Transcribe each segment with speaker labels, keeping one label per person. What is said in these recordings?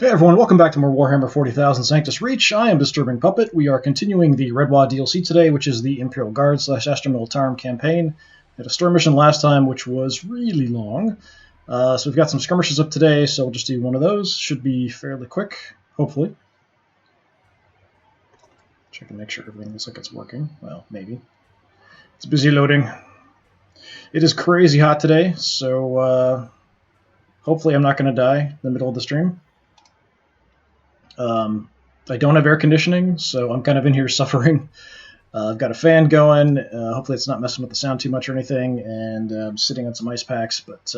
Speaker 1: Hey everyone, welcome back to more Warhammer 40,000 Sanctus Reach. I am DisturbingPuppet. We are continuing the Redwa DLC today, which is the Imperial Guard / Astra Militarum campaign. We had a storm mission last time, which was really long. So we've got some skirmishes up today, so we'll just do one of those. Should be fairly quick, hopefully. Check and make sure everything looks like it's working. Well, maybe. It's busy loading. It is crazy hot today, so hopefully I'm not going to die in the middle of the stream. I don't have air conditioning, so I'm kind of in here suffering. I've got a fan going. Hopefully it's not messing with the sound too much or anything, and I'm sitting on some ice packs, but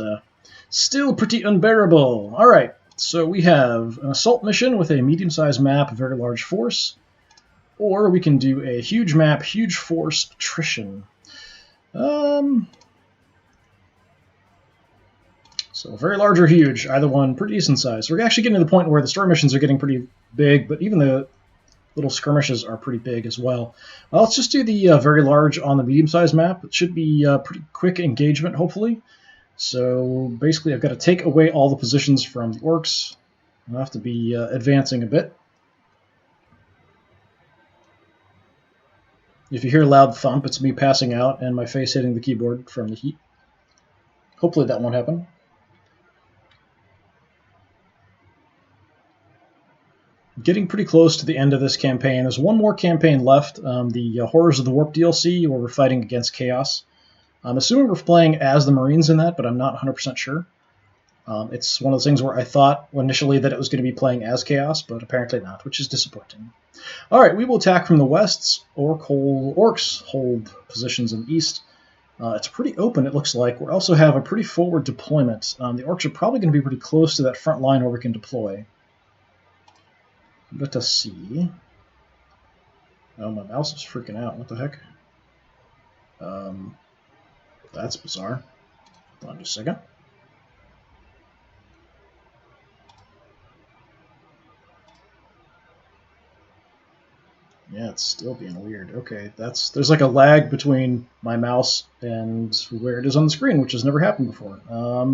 Speaker 1: still pretty unbearable. All right, so we have an assault mission with a medium-sized map, a very large force, or we can do a huge map, huge force attrition. So very large or huge, either one pretty decent size. So we're actually getting to the point where the story missions are getting pretty big, but even the little skirmishes are pretty big as well. Let's just do the very large on the medium-sized map. It should be pretty quick engagement, hopefully. So basically I've got to take away all the positions from the orcs. I'll have to be advancing a bit. If you hear a loud thump, it's me passing out and my face hitting the keyboard from the heat. Hopefully that won't happen. Getting pretty close to the end of this campaign. There's one more campaign left, the Horrors of the Warp DLC, where we're fighting against Chaos. I'm assuming we're playing as the Marines in that, but I'm not 100% sure. It's one of those things where I thought initially that it was going to be playing as Chaos, but apparently not, which is disappointing. All right, we will attack from the west. Orcs hold positions in the east. It's pretty open, it looks like. We also have a pretty forward deployment. The Orcs are probably going to be pretty close to that front line where we can deploy. Let us see. Oh, my mouse is freaking out. What the heck? That's bizarre. Hold on just a second. Yeah, it's still being weird. Okay, there's like a lag between my mouse and where it is on the screen, which has never happened before.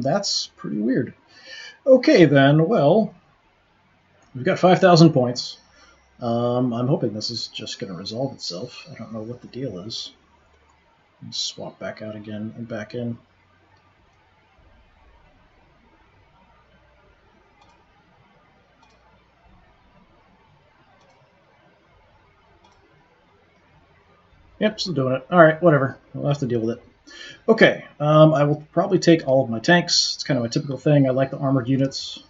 Speaker 1: That's pretty weird. Okay, then, well, we've got 5,000 points. I'm hoping this is just going to resolve itself. I don't know what the deal is. Swap back out again and back in. Yep, still doing it. All right, whatever. We'll have to deal with it. Okay, I will probably take all of my tanks. It's kind of a typical thing. I like the armored units.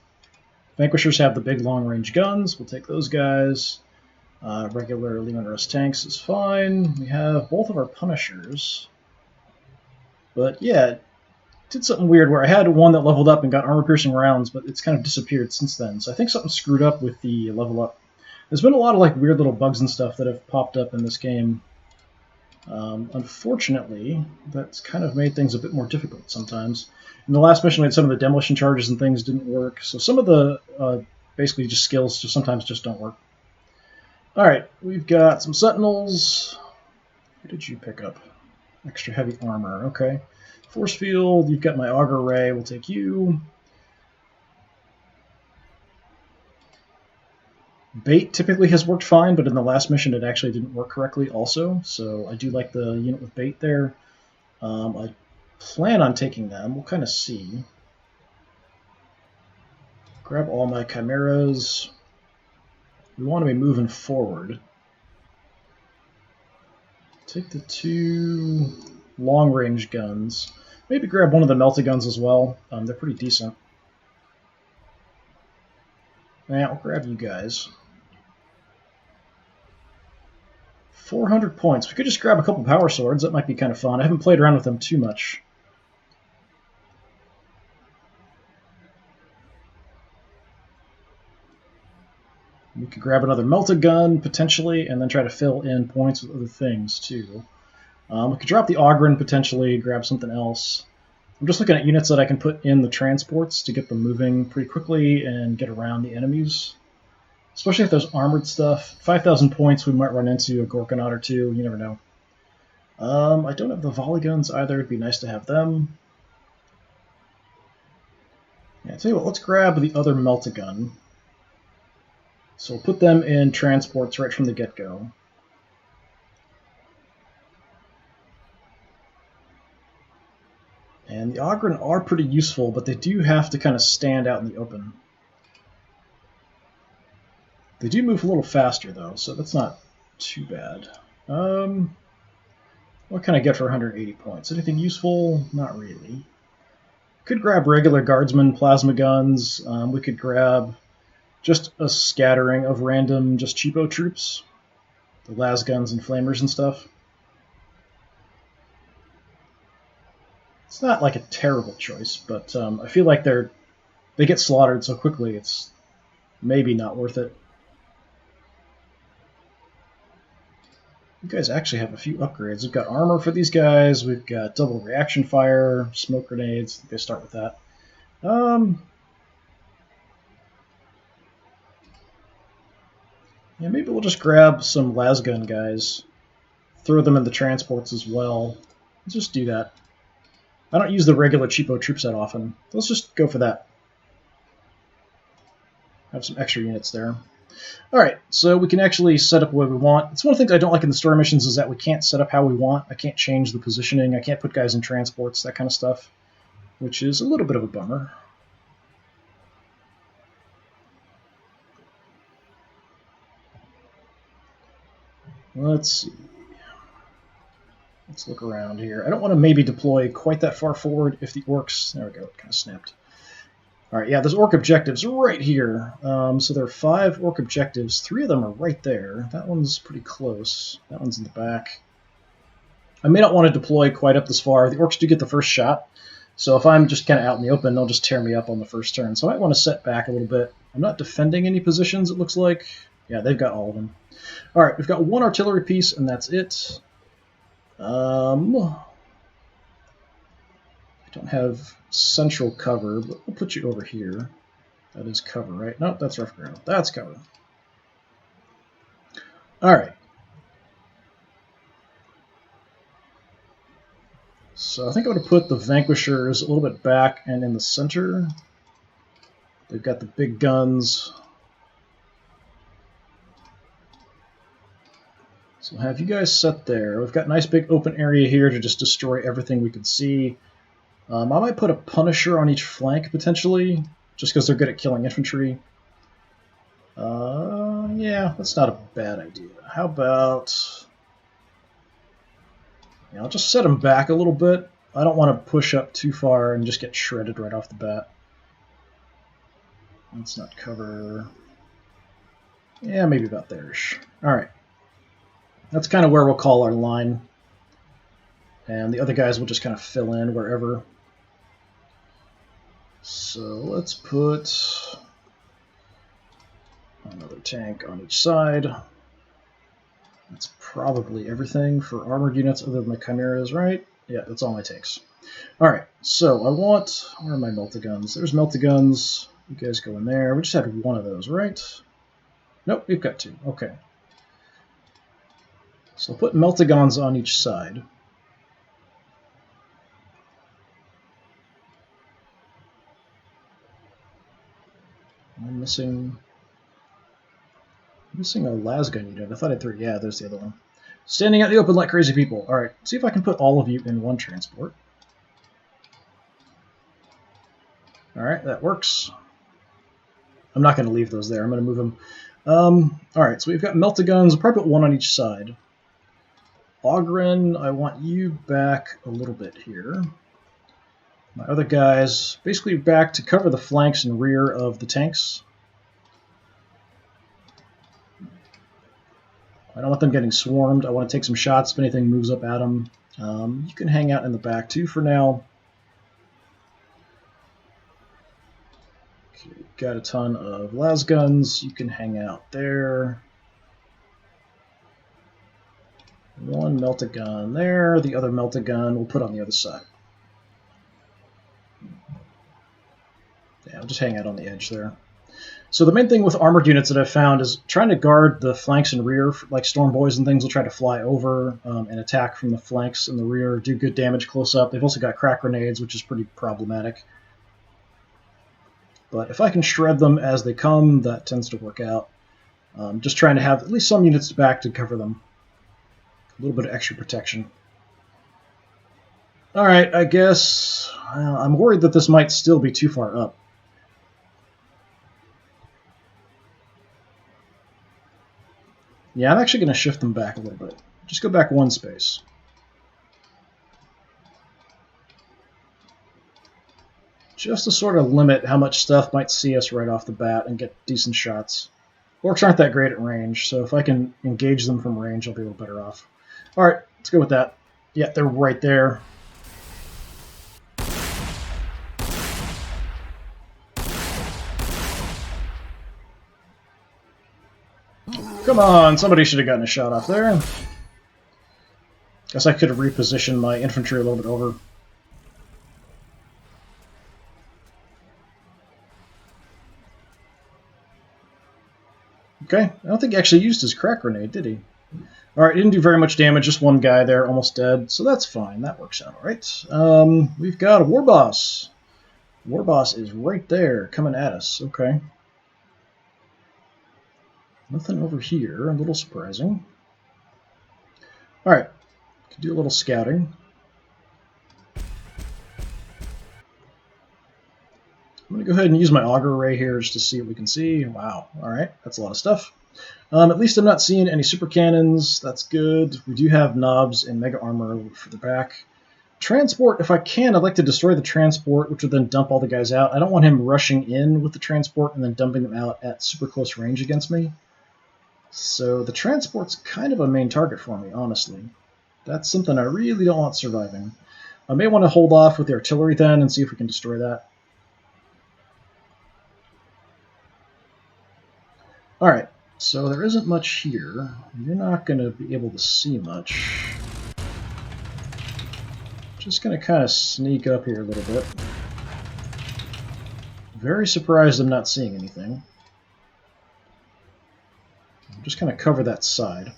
Speaker 1: Vanquishers have the big long-range guns. We'll take those guys. Regular Leman Russ tanks is fine. We have both of our Punishers. But yeah, it did something weird where I had one that leveled up and got armor-piercing rounds, but it's kind of disappeared since then. So I think something screwed up with the level up. There's been a lot of like weird little bugs and stuff that have popped up in this game. Unfortunately, that's kind of made things a bit more difficult sometimes. In the last mission, we had some of the demolition charges and things didn't work, so some of the basically just skills sometimes just don't work. Alright, we've got some Sentinels. What did you pick up? Extra heavy armor, okay. Force field, you've got my Augur Ray, we'll take you. Bait typically has worked fine, but in the last mission it actually didn't work correctly also, so I do like the unit with bait there. I plan on taking them. We'll kind of see. Grab all my Chimeras. We want to be moving forward. Take the 2 long-range guns. Maybe grab one of the melta guns as well. They're pretty decent. Yeah, I'll grab you guys. 400 points. We could just grab a couple power swords. That might be kind of fun. I haven't played around with them too much. We could grab another melta gun, potentially, and then try to fill in points with other things, too. We could drop the Ogren, potentially, grab something else. I'm just looking at units that I can put in the transports to get them moving pretty quickly and get around the enemies. Especially if there's armored stuff. 5,000 points, we might run into a Gorkanaut or two. You never know. I don't have the volley guns either. It'd be nice to have them. Yeah, I'll tell you what, let's grab the other melta gun. So we'll put them in transports right from the get-go. And the Ogren are pretty useful, but they do have to kind of stand out in the open. They do move a little faster, though, so that's not too bad. What can I get for 180 points? Anything useful? Not really. Could grab regular guardsmen, plasma guns. We could grab just a scattering of random, just cheapo troops. The las guns and flamers and stuff. It's not like a terrible choice, but I feel like they get slaughtered so quickly, it's maybe not worth it. You guys actually have a few upgrades. We've got armor for these guys. We've got double reaction fire, smoke grenades. They start with that. Yeah, maybe we'll just grab some lasgun guys, throw them in the transports as well. Let's just do that. I don't use the regular cheapo troops that often. Let's just go for that. Have some extra units there. Alright, so we can actually set up what we want. It's one of the things I don't like in the story missions is that we can't set up how we want. I can't change the positioning. I can't put guys in transports, that kind of stuff, which is a little bit of a bummer. Let's see. Let's look around here. I don't want to maybe deploy quite that far forward if the orcs... There we go, it kind of snapped. Alright, yeah, there's orc objectives right here. So there are 5 orc objectives. 3 of them are right there. That one's pretty close. That one's in the back. I may not want to deploy quite up this far. The orcs do get the first shot. So if I'm just kind of out in the open, they'll just tear me up on the first turn. So I might want to set back a little bit. I'm not defending any positions, it looks like. Yeah, they've got all of them. Alright, we've got 1 artillery piece, and that's it. I don't have central cover, but we'll put you over here. That is cover, right? Nope, that's rough ground. That's cover. Alright. So I think I'm going to put the Vanquishers a little bit back and in the center. They've got the big guns. So have you guys set there. We've got a nice big open area here to just destroy everything we can see. I might put a Punisher on each flank, potentially, just because they're good at killing infantry. Yeah, that's not a bad idea. How about... Yeah, I'll just set them back a little bit. I don't want to push up too far and just get shredded right off the bat. Let's not cover... Yeah, maybe about there-ish. Alright. That's kind of where we'll call our line. And the other guys will just kind of fill in wherever. So let's put another tank on each side. That's probably everything for armored units other than the chimeras, right? Yeah, that's all my tanks. Alright, so I want... Where are my meltaguns? There's meltaguns. You guys go in there. We just had 1 of those, right? Nope, we've got 2. Okay. So I'll put meltagons on each side. I'm missing a lasgun unit. I thought I had 3. Yeah, there's the other one. Standing out in the open like crazy people. Alright, see if I can put all of you in 1 transport. Alright, that works. I'm not going to leave those there. I'm going to move them. Alright, so we've got meltaguns. We'll probably put 1 on each side. Ogren, I want you back a little bit here. My other guys basically back to cover the flanks and rear of the tanks. I don't want them getting swarmed. I want to take some shots if anything moves up at them. You can hang out in the back too for now. Okay, got a ton of lasguns. You can hang out there. 1 meltagun there. The other meltagun we'll put on the other side. Yeah, I'll just hang out on the edge there. So the main thing with armored units that I've found is trying to guard the flanks and rear, like storm boys and things will try to fly over and attack from the flanks and the rear, do good damage close up. They've also got crack grenades, which is pretty problematic. But if I can shred them as they come, that tends to work out. Just trying to have at least some units back to cover them. A little bit of extra protection. Alright, I guess I'm worried that this might still be too far up. Yeah, I'm actually going to shift them back a little bit. Just go back one space. Just to sort of limit how much stuff might see us right off the bat and get decent shots. Orcs aren't that great at range, so if I can engage them from range, I'll be a little better off. Alright, let's go with that. Yeah, they're right there. Come on, somebody should have gotten a shot off there. Guess I could have repositioned my infantry a little bit over. Okay, I don't think he actually used his crack grenade, did he? Alright, didn't do very much damage, just one guy there, almost dead, so that's fine, that works out alright. We've got a war boss. War boss is right there, coming at us, okay. Nothing over here, a little surprising. Alright, can do a little scouting. I'm going to go ahead and use my auger array here just to see what we can see. Wow, alright, that's a lot of stuff. At least I'm not seeing any super cannons, that's good. We do have knobs and mega armor for the back. Transport, if I can, I'd like to destroy the transport, which would then dump all the guys out. I don't want him rushing in with the transport and then dumping them out at super close range against me. So the transport's kind of a main target for me, honestly. That's something I really don't want surviving. I may want to hold off with the artillery then and see if we can destroy that. Alright, so there isn't much here. You're not going to be able to see much. Just going to kind of sneak up here a little bit. Very surprised I'm not seeing anything. I'm just going to cover that side.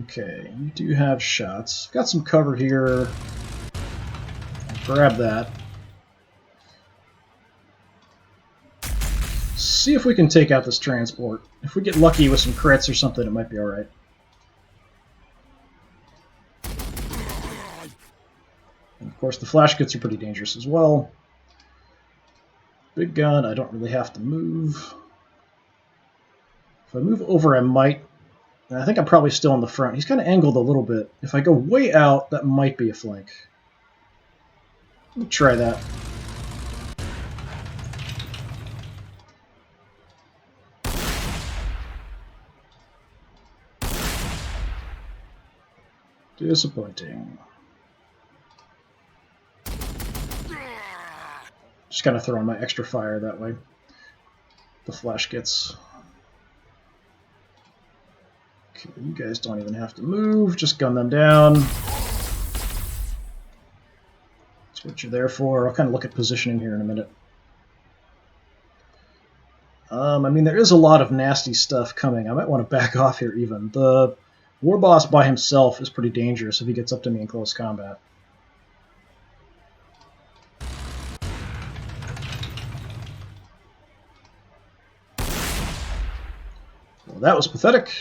Speaker 1: Okay, you do have shots. Got some cover here. I'll grab that. See if we can take out this transport. If we get lucky with some crits or something, it might be alright. And of course, the flash kits are pretty dangerous as well. Big gun, I don't really have to move. If I move over, I might. And I think I'm probably still in the front. He's kind of angled a little bit. If I go way out, that might be a flank. We'll try that. Disappointing. Just kind of throwing my extra fire that way. The flash gets. Okay, you guys don't even have to move. Just gun them down. That's what you're there for. I'll kind of look at positioning here in a minute. I mean, there is a lot of nasty stuff coming. I might want to back off here even. The war boss by himself is pretty dangerous if he gets up to me in close combat. Well, that was pathetic.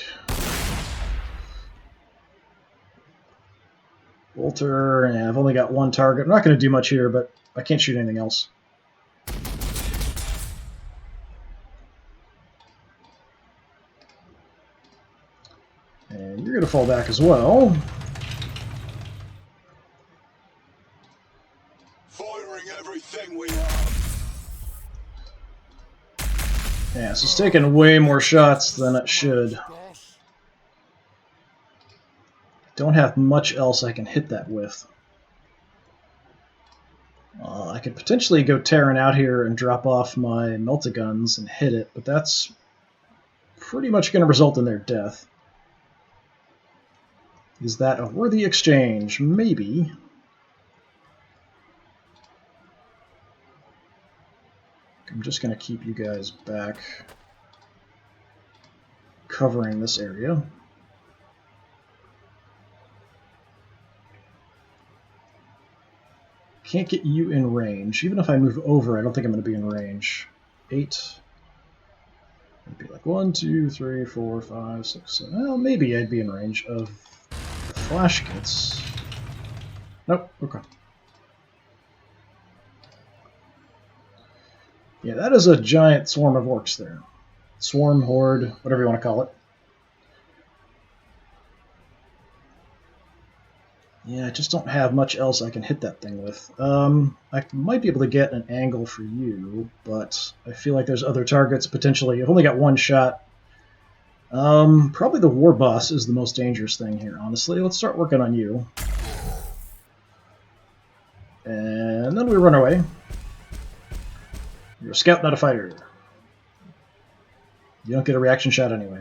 Speaker 1: Bolter, and I've only got one target. I'm not going to do much here, but I can't shoot anything else. And you're going to fall back as well.
Speaker 2: Firing everything we have.
Speaker 1: Yeah, so it's taking way more shots than it should. Don't have much else I can hit that with. I could potentially go tearing out here and drop off my melta-guns and hit it, but that's pretty much going to result in their death. Is that a worthy exchange? Maybe. I'm just going to keep you guys back, covering this area. Can't get you in range. Even if I move over, I don't think I'm going to be in range. 8. It'd be like 1, 2, 3, 4, 5, 6, 7. Well, maybe I'd be in range of the flash kits. Nope, okay. Yeah, that is a giant swarm of orcs there. Swarm, horde, whatever you want to call it. Yeah, I just don't have much else I can hit that thing with. I might be able to get an angle for you, but I feel like there's other targets potentially. I've only got one shot. Probably the war boss is the most dangerous thing here, honestly. Let's start working on you. And then we run away. You're a scout, not a fighter. You don't get a reaction shot anyway.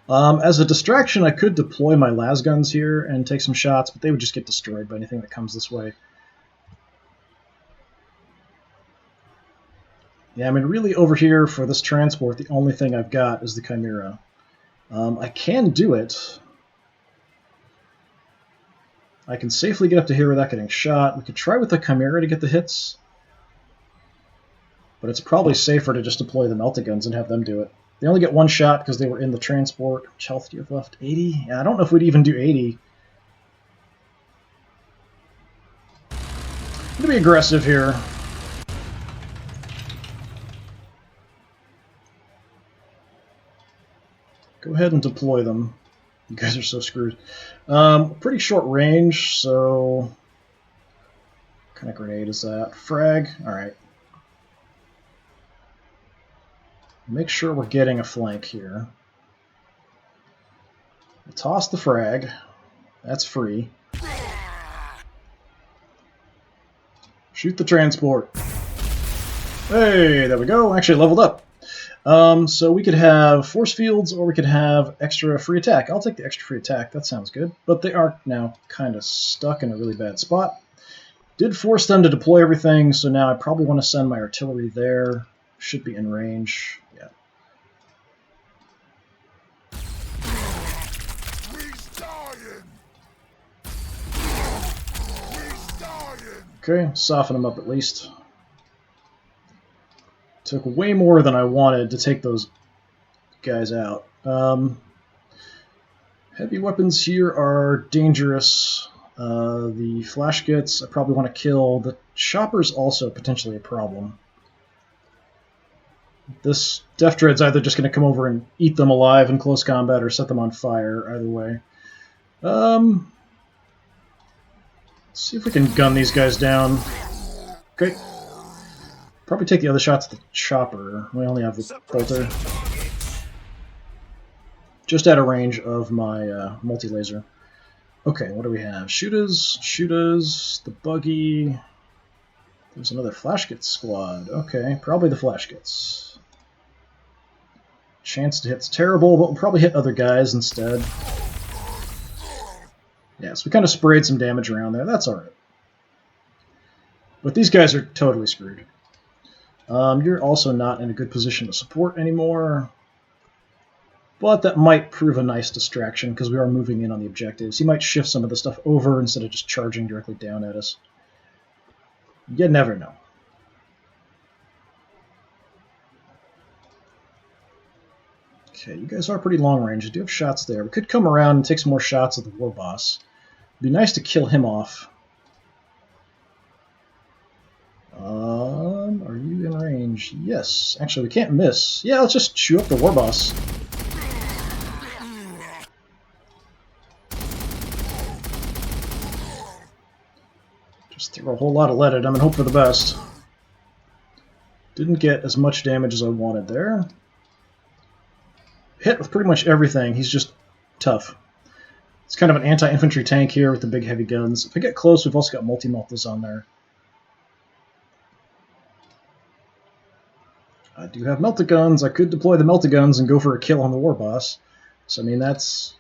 Speaker 1: As a distraction, I could deploy my las guns here and take some shots, but they would just get destroyed by anything that comes this way. Yeah, I mean, really over here for this transport, the only thing I've got is the Chimera. I can do it. I can safely get up to here without getting shot. We could try with the Chimera to get the hits, but it's probably safer to just deploy the melta-guns and have them do it. They only get one shot because they were in the transport. Which health do you have left? 80? Yeah, I don't know if we'd even do 80. I'm going to be aggressive here. Go ahead and deploy them. You guys are so screwed. Pretty short range, so... What kind of grenade is that? Frag? Alright. Make sure we're getting a flank here. We'll toss the frag. That's free. Shoot the transport. Hey, there we go. Actually leveled up. So we could have force fields or we could have extra free attack. I'll take the extra free attack. That sounds good. But they are now kind of stuck in a really bad spot. Did force them to deploy everything, so now I probably want to send my artillery there. Should be in range. Yeah. Okay, soften them up at least. Took way more than I wanted to take those guys out. Heavy weapons here are dangerous. The flash kits I probably want to kill. The chopper's also potentially a problem. This Death Dread's either just going to come over and eat them alive in close combat or set them on fire, either way. Let's see if we can gun these guys down. Okay. Probably take the other shots at the chopper. We only have the bolter. Just out of range of my multi-laser. Okay, what do we have? Shooters, the buggy. There's another flash kit squad. Okay, probably the flash kits. Chance to hit's terrible, but we'll probably hit other guys instead. Yeah, so we kind of sprayed some damage around there. That's alright. But these guys are totally screwed. You're also not in a good position to support anymore. But that might prove a nice distraction because we are moving in on the objectives. He might shift some of the stuff over instead of just charging directly down at us. You never know. Okay, you guys are pretty long range. You do have shots there. We could come around and take some more shots at the war boss. It'd be nice to kill him off. Are you in range? Yes. Actually, we can't miss. Yeah, let's just chew up the war boss. Just throw a whole lot of lead at him and hope for the best. Didn't get as much damage as I wanted there. Hit with pretty much everything. He's just tough. It's kind of an anti-infantry tank here with the big heavy guns. If I get close, we've also got multi-meltas on there. I do have melta-guns. I could deploy the melta-guns and go for a kill on the war boss. So, I mean, that's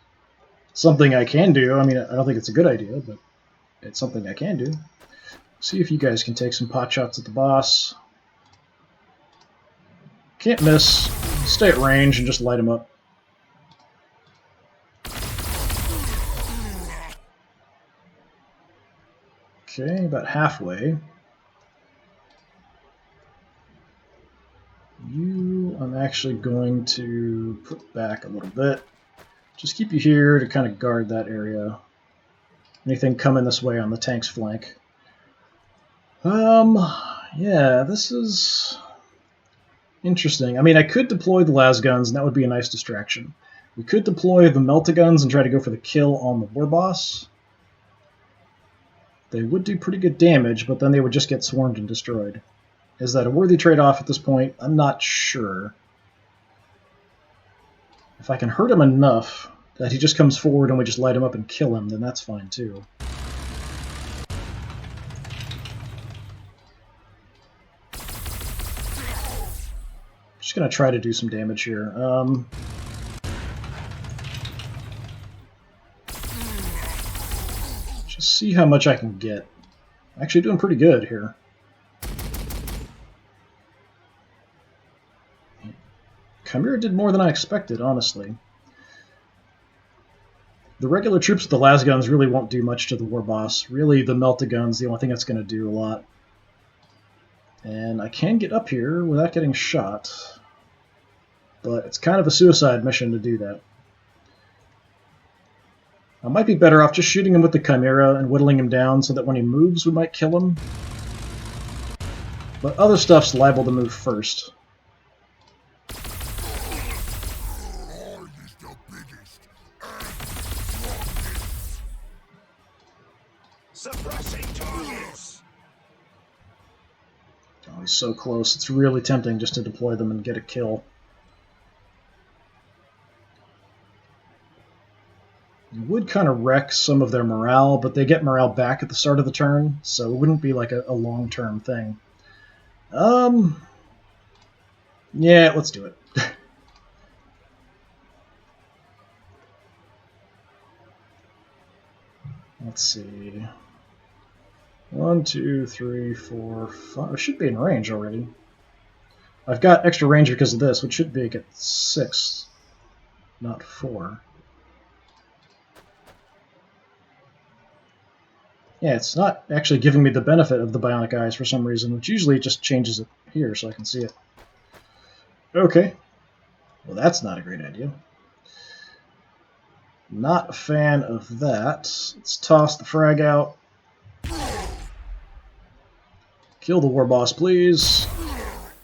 Speaker 1: something I can do. I mean, I don't think it's a good idea, but it's something I can do. See if you guys can take some pot shots at the boss. Can't miss. Stay at range and just light him up. Okay, about halfway. You I'm actually going to put back a little bit. Just keep you here to kind of guard that area. Anything coming this way on the tank's flank. Yeah, this is interesting. I mean, I could deploy the las guns, and that would be a nice distraction. We could deploy the melta-guns and try to go for the kill on the war boss. They would do pretty good damage, but then they would just get swarmed and destroyed. Is that a worthy trade-off at this point? I'm not sure. If I can hurt him enough that he just comes forward and we just light him up and kill him, then that's fine too. Just going to try to do some damage here. Just see how much I can get. Actually doing pretty good here. Chimera did more than I expected, honestly. The regular troops with the las guns really won't do much to the war boss. Really, the melta-gun's the only thing that's going to do a lot. And I can get up here without getting shot, but it's kind of a suicide mission to do that. I might be better off just shooting him with the Chimera and whittling him down so that when he moves we might kill him. But other stuff's liable to move first.
Speaker 2: Suppressing targets.
Speaker 1: Oh, he's so close. It's really tempting just to deploy them and get a kill. You would kind of wreck some of their morale, but they get morale back at the start of the turn, so it wouldn't be like a long-term thing. Yeah, let's do it. Let's see. 1, 2, 3, 4, 5. I should be in range already. I've got extra range because of this, which should make it 6, not 4. Yeah, it's not actually giving me the benefit of the bionic eyes for some reason, which usually just changes it here so I can see it. Okay. Well, that's not a great idea. Not a fan of that. Let's toss the frag out. Kill the war boss, please.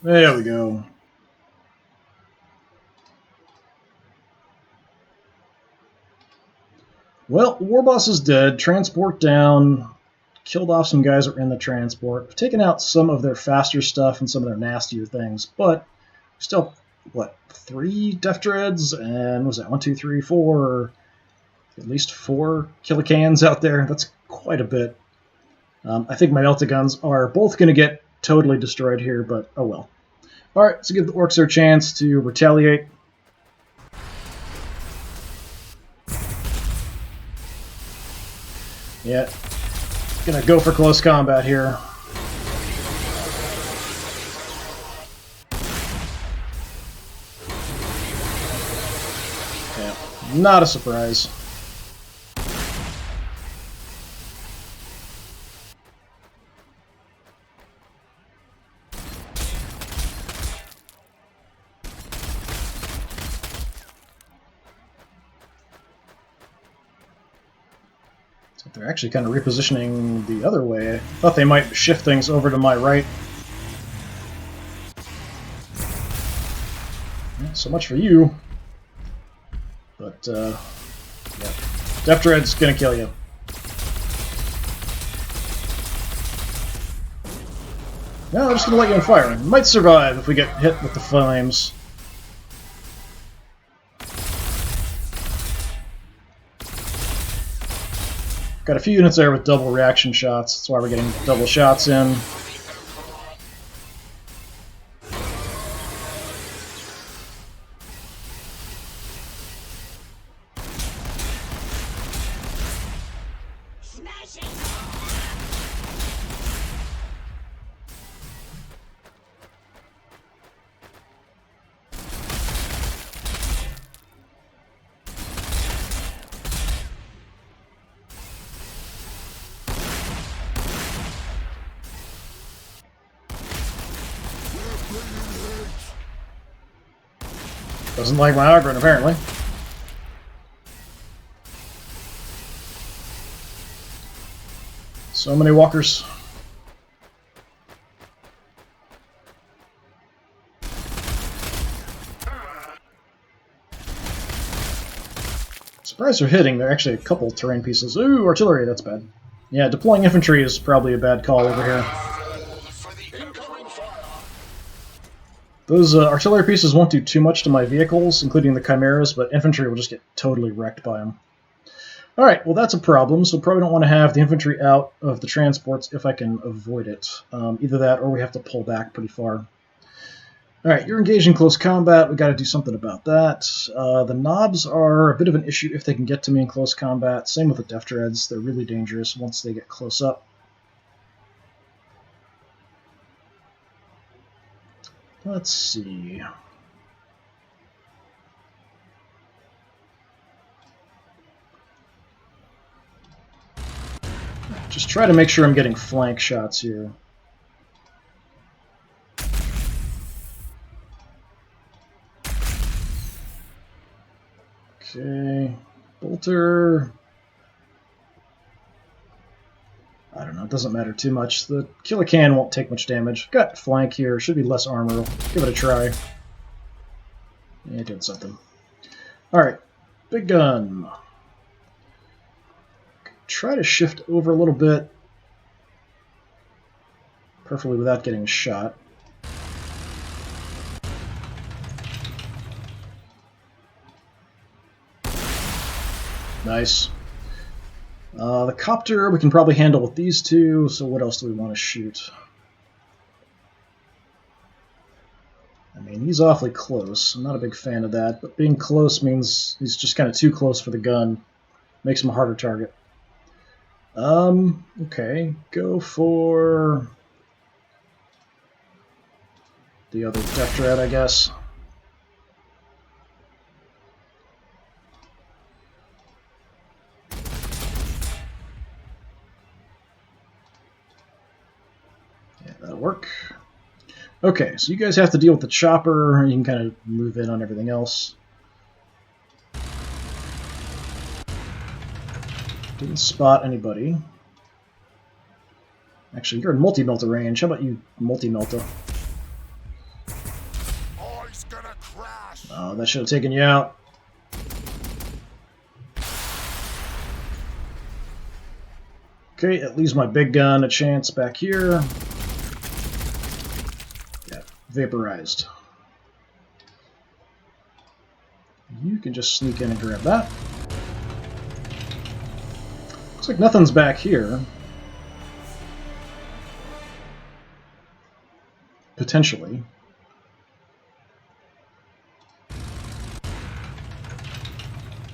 Speaker 1: There we go. Well, war boss is dead. Transport down. Killed off some guys that were in the transport. I've taken out some of their faster stuff and some of their nastier things, but still, what, 3 Def Dreads? And was that 1, 2, 3, 4? At least 4 Killicans out there. That's quite a bit. I think my melta guns are both going to get totally destroyed here, but oh well. Alright, so give the orcs their chance to retaliate. Yeah, gonna go for close combat here. Yeah, not a surprise. They're actually kind of repositioning the other way. I thought they might shift things over to my right. Yeah, so much for you. But, yeah. Def Dread's gonna kill you. No, I'm just gonna let you on fire. You might survive if we get hit with the flames. Got a few units there with double reaction shots. That's why we're getting double shots in. Doesn't like my Ogryn, apparently. So many walkers. Surprised they're hitting. They're actually a couple terrain pieces. Ooh, artillery, that's bad. Yeah, deploying infantry is probably a bad call over here. Those artillery pieces won't do too much to my vehicles, including the chimeras, but infantry will just get totally wrecked by them. Alright, well that's a problem, so probably don't want to have the infantry out of the transports if I can avoid it. Either that or we have to pull back pretty far. Alright, you're engaged in close combat. We've got to do something about that. The knobs are a bit of an issue if they can get to me in close combat. Same with the Death Dreads. They're really dangerous once they get close up. Let's see. Just try to make sure I'm getting flank shots here. Okay, bolter. I don't know, it doesn't matter too much. The Killacan won't take much damage. Got flank here, should be less armor. Give it a try. Yeah, it did something. Alright, big gun. Try to shift over a little bit. Preferably without getting shot. Nice. The copter we can probably handle with these two, so what else do we want to shoot? I mean, he's awfully close. I'm not a big fan of that, but being close means he's just kind of too close for the gun. Makes him a harder target. Okay, go for the other Death Dread, I guess. Yeah, that'll work. Okay, so you guys have to deal with the chopper. You can kind of move in on everything else. Didn't spot anybody. Actually, you're in multi-melta range. How about you multi-melta?
Speaker 2: Oh, he's gonna crash.
Speaker 1: Oh, that should have taken you out. Okay, that leaves my big gun a chance back here. Yeah, vaporized. You can just sneak in and grab that. Looks like nothing's back here. Potentially.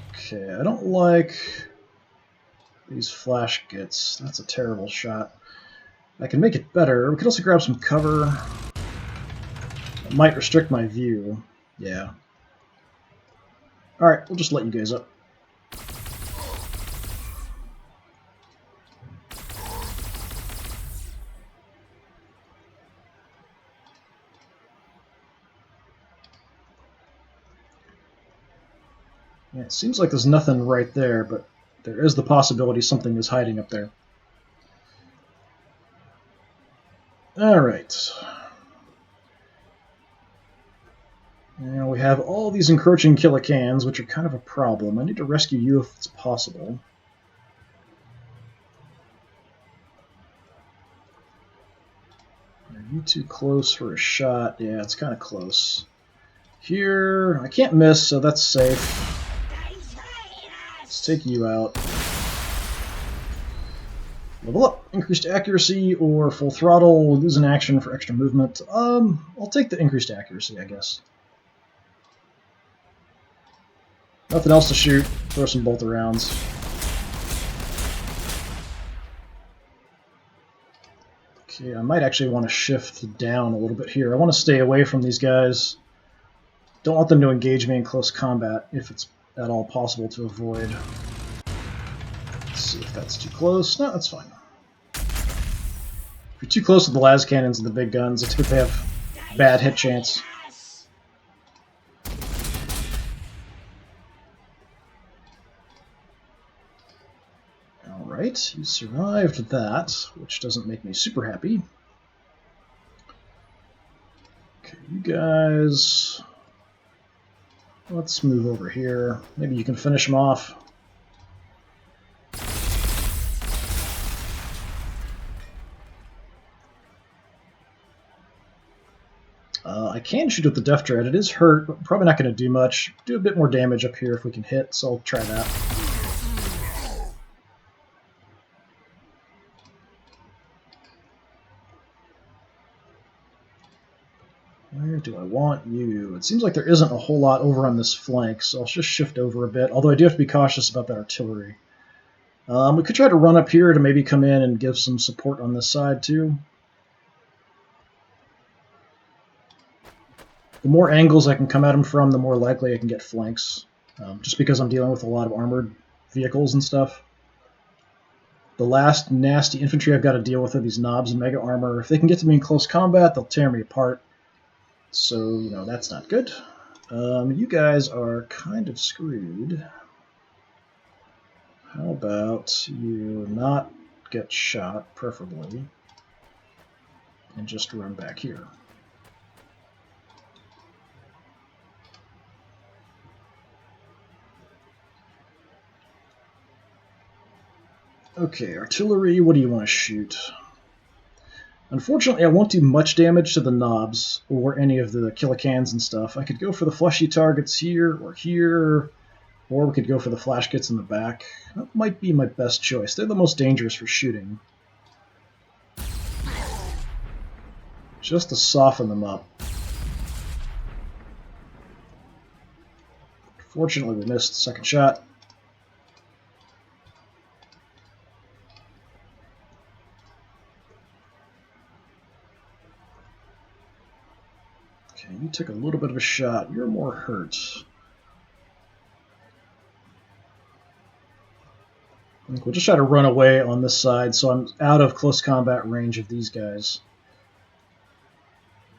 Speaker 1: Okay, I don't like these flash gets. That's a terrible shot. I can make it better. We could also grab some cover. It might restrict my view. Yeah. Alright, we'll just let you guys up. Yeah, it seems like there's nothing right there, but there is the possibility something is hiding up there. Alright. Now we have all these encroaching Killicans, which are kind of a problem. I need to rescue you if it's possible. Are you too close for a shot? Yeah, it's kind of close. Here, I can't miss, so that's safe. Let's take you out. Level up. Increased accuracy or full throttle. Lose an action for extra movement. I'll take the increased accuracy, I guess. Nothing else to shoot. Throw some bolt rounds. Okay, I might actually want to shift down a little bit here. I want to stay away from these guys. Don't want them to engage me in close combat if it's at all possible to avoid. Let's see if that's too close. No, that's fine. If you're too close to the las cannons and the big guns, it's good to have bad hit chance. Alright, you survived that, which doesn't make me super happy. Okay, you guys... Let's move over here. Maybe you can finish them off. I can shoot at the Death Dread. It is hurt, but probably not going to do much. Do a bit more damage up here if we can hit, so I'll try that. Where do I want you? It seems like there isn't a whole lot over on this flank, so I'll just shift over a bit, although I do have to be cautious about that artillery. We could try to run up here to maybe come in and give some support on this side, too. The more angles I can come at them from, the more likely I can get flanks, just because I'm dealing with a lot of armored vehicles and stuff. The last nasty infantry I've got to deal with are these knobs and mega armor. If they can get to me in close combat, they'll tear me apart. So, you know, that's not good. You guys are kind of screwed. How about you not get shot, preferably, and just run back here. Okay, artillery, what do you want to shoot? Unfortunately, I won't do much damage to the knobs or any of the kilocans and stuff. I could go for the fleshy targets here, or we could go for the flash kits in the back. That might be my best choice. They're the most dangerous for shooting. Just to soften them up. Fortunately, we missed the second shot. Okay, you took a little bit of a shot. You're more hurt. I think we'll just try to run away on this side so I'm out of close combat range of these guys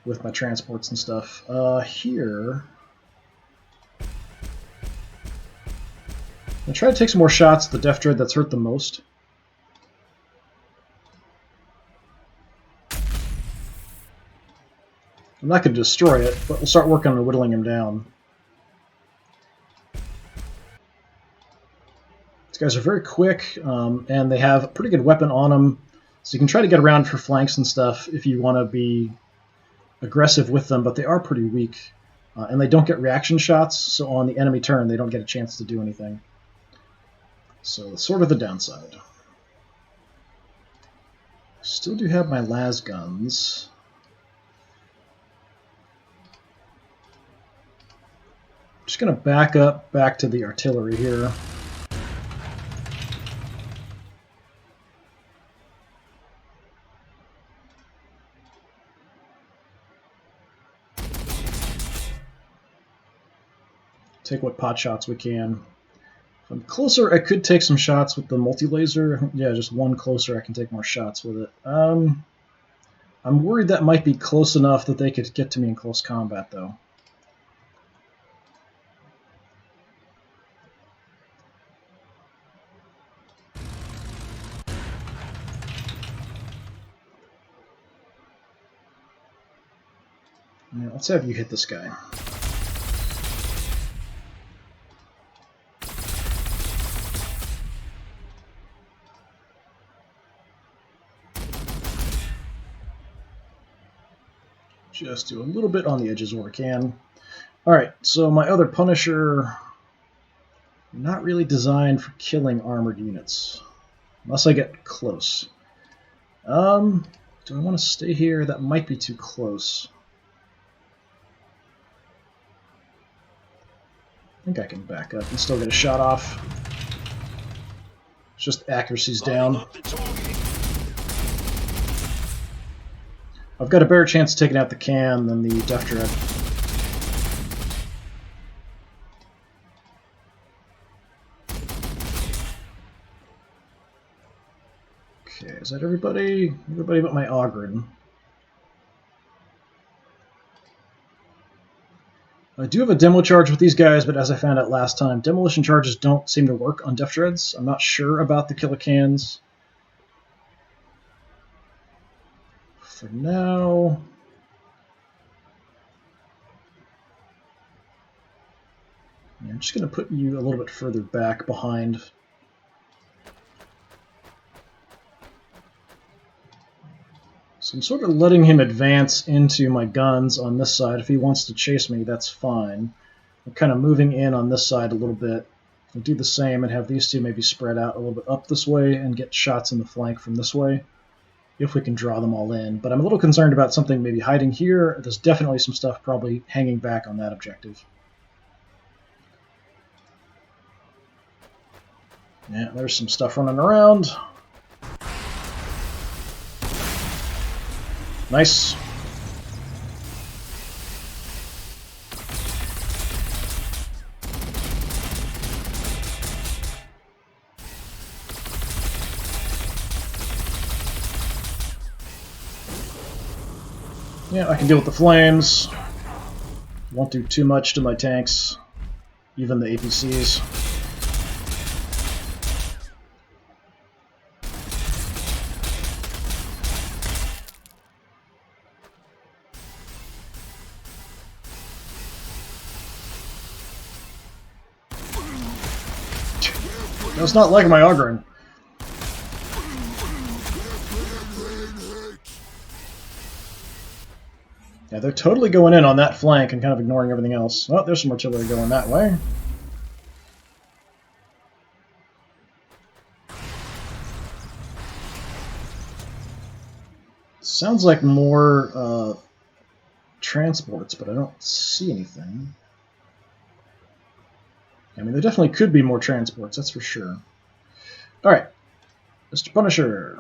Speaker 1: with my transports and stuff. Here... I'll try to take some more shots at the Death Dread that's hurt the most. I'm not going to destroy it, but we'll start working on whittling him down. These guys are very quick, and they have a pretty good weapon on them, so you can try to get around for flanks and stuff if you want to be aggressive with them, but they are pretty weak. And they don't get reaction shots, so on the enemy turn they don't get a chance to do anything. So that's sort of the downside. Still do have my las guns. Just going to back up back to the artillery here. Take what pot shots we can. If I'm closer, I could take some shots with the multi-laser. Yeah, just one closer, I can take more shots with it. I'm worried that might be close enough that they could get to me in close combat, though. Yeah, let's have you hit this guy. Just do a little bit on the edges where we can. Alright, so my other Punisher, not really designed for killing armored units. Unless I get close. Do I want to stay here? That might be too close. I think I can back up and still get a shot off. It's just accuracy's down. I've got a better chance of taking out the can than the Death Dread. Okay, is that everybody? Everybody but my Ogren. I do have a demo charge with these guys, but as I found out last time, demolition charges don't seem to work on Def Dreads. I'm not sure about the Killicans. For now... I'm just going to put you a little bit further back behind. So I'm sort of letting him advance into my guns on this side. If he wants to chase me, that's fine. I'm kind of moving in on this side a little bit. I'll do the same and have these two maybe spread out a little bit up this way and get shots in the flank from this way, if we can draw them all in. But I'm a little concerned about something maybe hiding here. There's definitely some stuff probably hanging back on that objective. Yeah, there's some stuff running around. Nice. Yeah, I can deal with the flames. Won't do too much to my tanks, even the APCs. That's not like my Ogren. Yeah, they're totally going in on that flank and kind of ignoring everything else. Oh, there's some artillery going that way. Sounds like more transports, but I don't see anything. I mean, there definitely could be more transports, that's for sure. Alright, Mr. Punisher.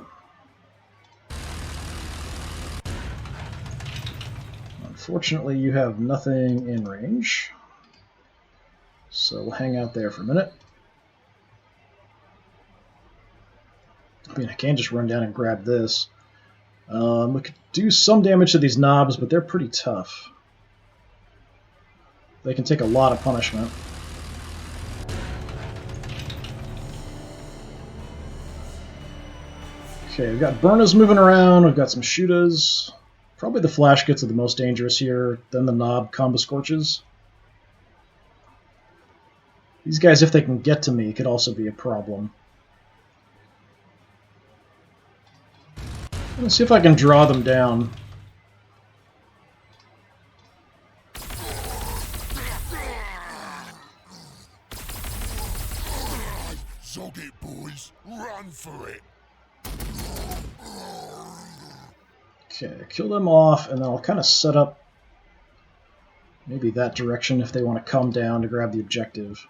Speaker 1: Unfortunately, you have nothing in range, so we'll hang out there for a minute. I mean, I can just run down and grab this. We could do some damage to these knobs, but they're pretty tough. They can take a lot of punishment. Okay, we've got Burners moving around, we've got some Shooters. Probably the Flash Kits are the most dangerous here, then the Knob Combo Scorches. These guys, if they can get to me, could also be a problem. Let's see if I can draw them down.
Speaker 2: Zog it, boys. Run for it.
Speaker 1: Okay, kill them off, and then I'll kind of set up maybe that direction if they want to come down to grab the objective.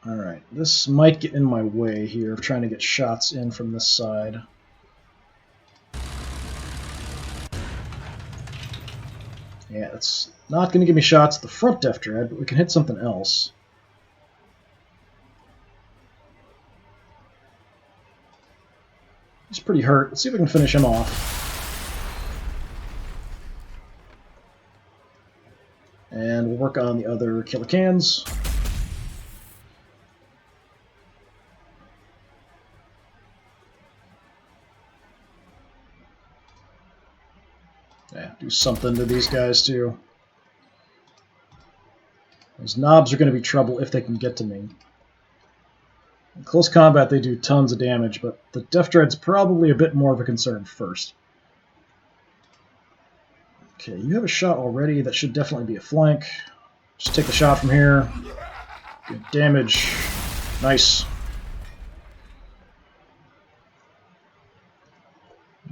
Speaker 1: Alright, this might get in my way here of trying to get shots in from this side. Yeah, it's not going to give me shots at the front Def Dread, but we can hit something else. He's pretty hurt. Let's see if we can finish him off. And we'll work on the other Killicans. Yeah, do something to these guys too. Those knobs are going to be trouble if they can get to me. In close combat, they do tons of damage, but the Def Dread's probably a bit more of a concern first. Okay, you have a shot already. That should definitely be a flank. Just take the shot from here. Good damage. Nice.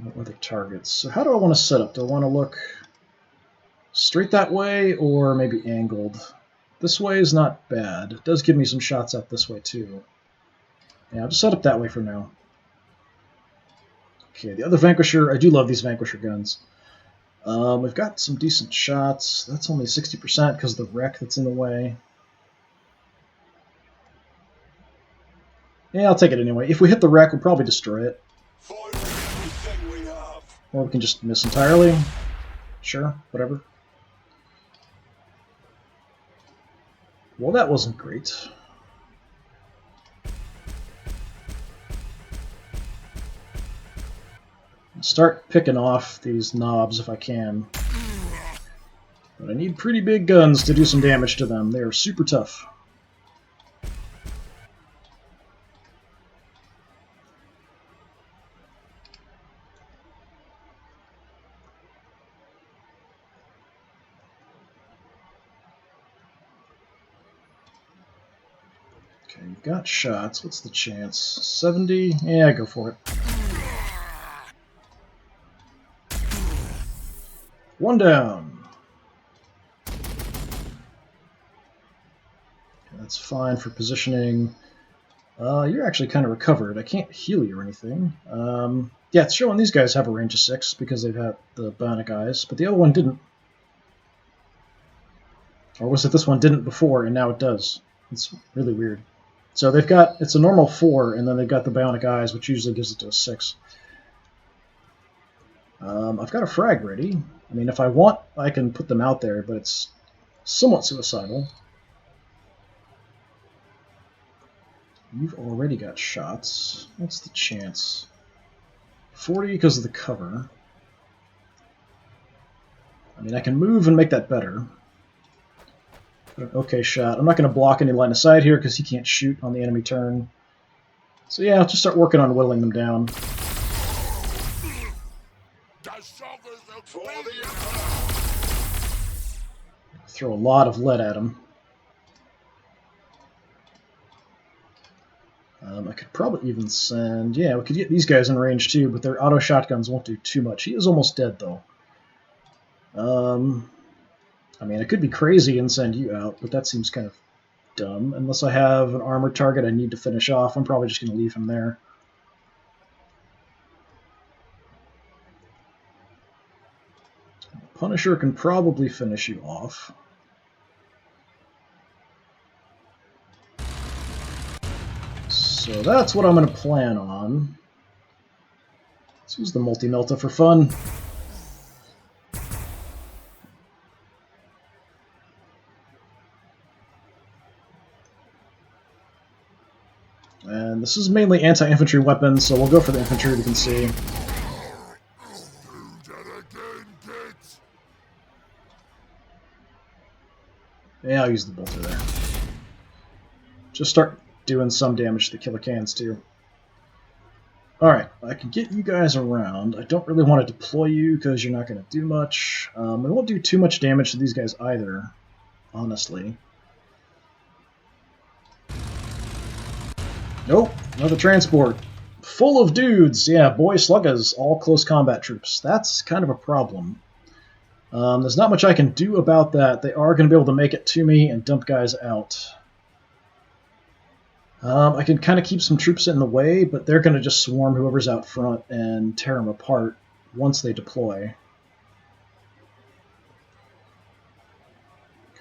Speaker 1: No other targets. So how do I want to set up? Do I want to look straight that way or maybe angled? This way is not bad. It does give me some shots out this way too. Yeah, I'll just set up that way for now. Okay, the other Vanquisher, I do love these Vanquisher guns. We've got some decent shots. That's only 60% because of the wreck that's in the way. Yeah, I'll take it anyway. If we hit the wreck, we'll probably destroy it. Or we can just miss entirely. Sure, whatever. Well, that wasn't great. Start picking off these knobs if I can. But I need pretty big guns to do some damage to them. They are super tough. Okay, you've got shots. What's the chance? 70? Yeah, go for it. One down. That's fine for positioning. You're actually kind of recovered. I can't heal you or anything. Yeah, it's showing these guys have a range of 6 because they've had the bionic eyes, but the other one didn't. Or was it this one didn't before and now it does? It's really weird. So they've got, it's a normal 4, and then they've got the bionic eyes, which usually gives it to a 6. I've got a frag ready. I mean, if I want, I can put them out there, but it's somewhat suicidal. You've already got shots. What's the chance? 40 because of the cover. I mean, I can move and make that better. An okay shot. I'm not going to block any line of sight here because he can't shoot on the enemy turn. So yeah, I'll just start working on whittling them down. Throw a lot of lead at him. I could probably even send... Yeah, we could get these guys in range too, but their auto shotguns won't do too much. He is almost dead, though. I mean, I could be crazy and send you out, but that seems kind of dumb. Unless I have an armored target I need to finish off, I'm probably just going to leave him there. Punisher can probably finish you off. So that's what I'm going to plan on. Let's use the multi-melta for fun. And this is mainly anti-infantry weapons, so we'll go for the infantry, we can see. Yeah, I'll use the bolter there. Just start doing some damage to the killer cans, too. Alright, I can get you guys around. I don't really want to deploy you because you're not going to do much. I won't do too much damage to these guys either, honestly. Nope, another transport. Full of dudes. Yeah, boy sluggas, all close combat troops. That's kind of a problem. There's not much I can do about that. They are going to be able to make it to me and dump guys out. I can kind of keep some troops in the way, but they're going to just swarm whoever's out front and tear them apart once they deploy.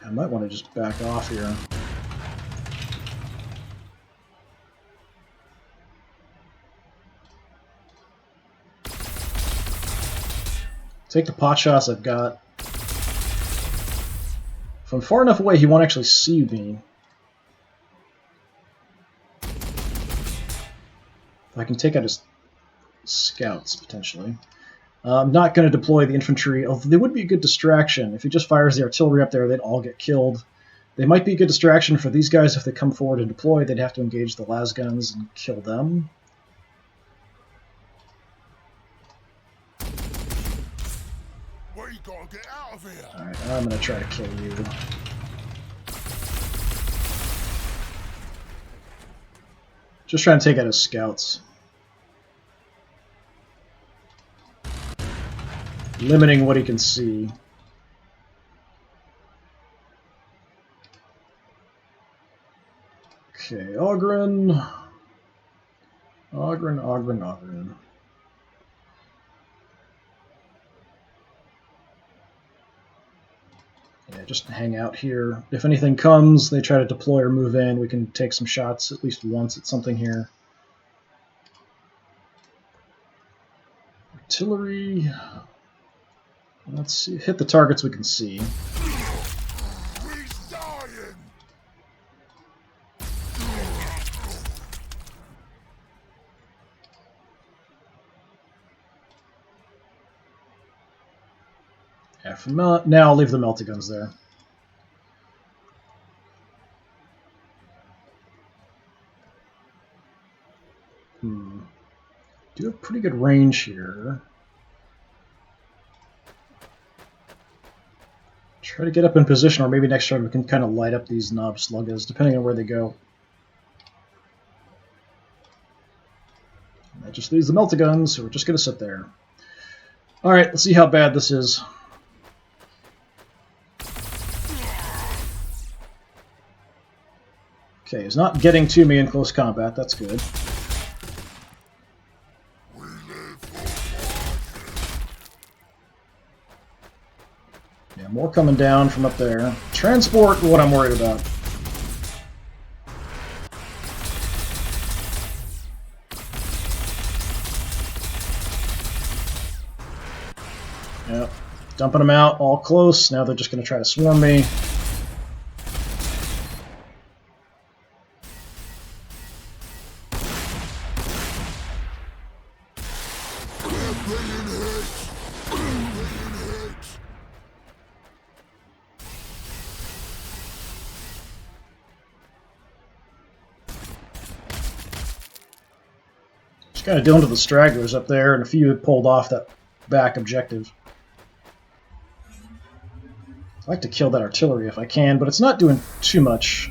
Speaker 1: I might want to just back off here. Take the pot shots I've got. If I'm far enough away, he won't actually see me. I can take out his scouts, potentially. I'm not going to deploy the infantry, although they would be a good distraction. If he just fires the artillery up there, they'd all get killed. They might be a good distraction for these guys if they come forward and deploy. They'd have to engage the las guns and kill them.
Speaker 2: Where you gotta get out of here?
Speaker 1: Alright, I'm going to try to kill you. Just trying to take out his scouts. Limiting what he can see. Okay, Ogren. Ogren. Yeah, just hang out here. If anything comes, they try to deploy or move in, we can take some shots at least once at something here. Artillery. Let's see, hit the targets we can see.
Speaker 2: He's dying.
Speaker 1: Yeah, now I'll leave the melta guns there. Do have pretty good range here. Try to get up in position, or maybe next turn we can kind of light up these knob sluggas, depending on where they go. And that just leaves the melta guns, so we're just going to sit there. Alright, let's see how bad this is. Okay, he's not getting to me in close combat, that's good. Yeah, more coming down from up there. Transport, what I'm worried about. Yep, dumping them out, all close. Now they're just going to try to swarm me. Just kind of dealing with the stragglers up there, and a few had pulled off that back objective. I'd like to kill that artillery if I can, but it's not doing too much.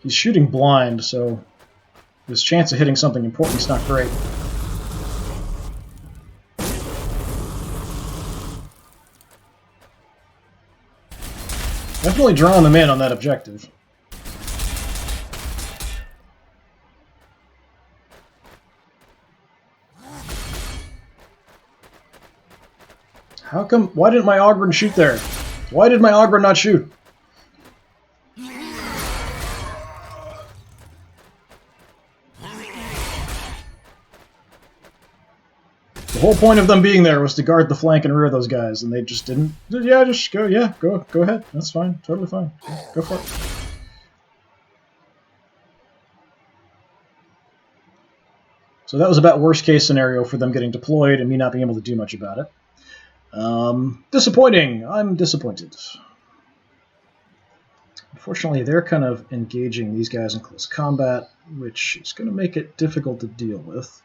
Speaker 1: He's shooting blind, so his chance of hitting something important is not great. Definitely drawing them in on that objective. How come? Why didn't my Ogryn shoot there? Why did my Ogryn not shoot? The whole point of them being there was to guard the flank and rear of those guys, and they just didn't. Yeah, just go. Yeah, go ahead. That's fine. Totally fine. Go for it. So that was about worst case scenario for them getting deployed and me not being able to do much about it. Disappointing. I'm disappointed. Unfortunately, they're kind of engaging these guys in close combat, which is going to make it difficult to deal with.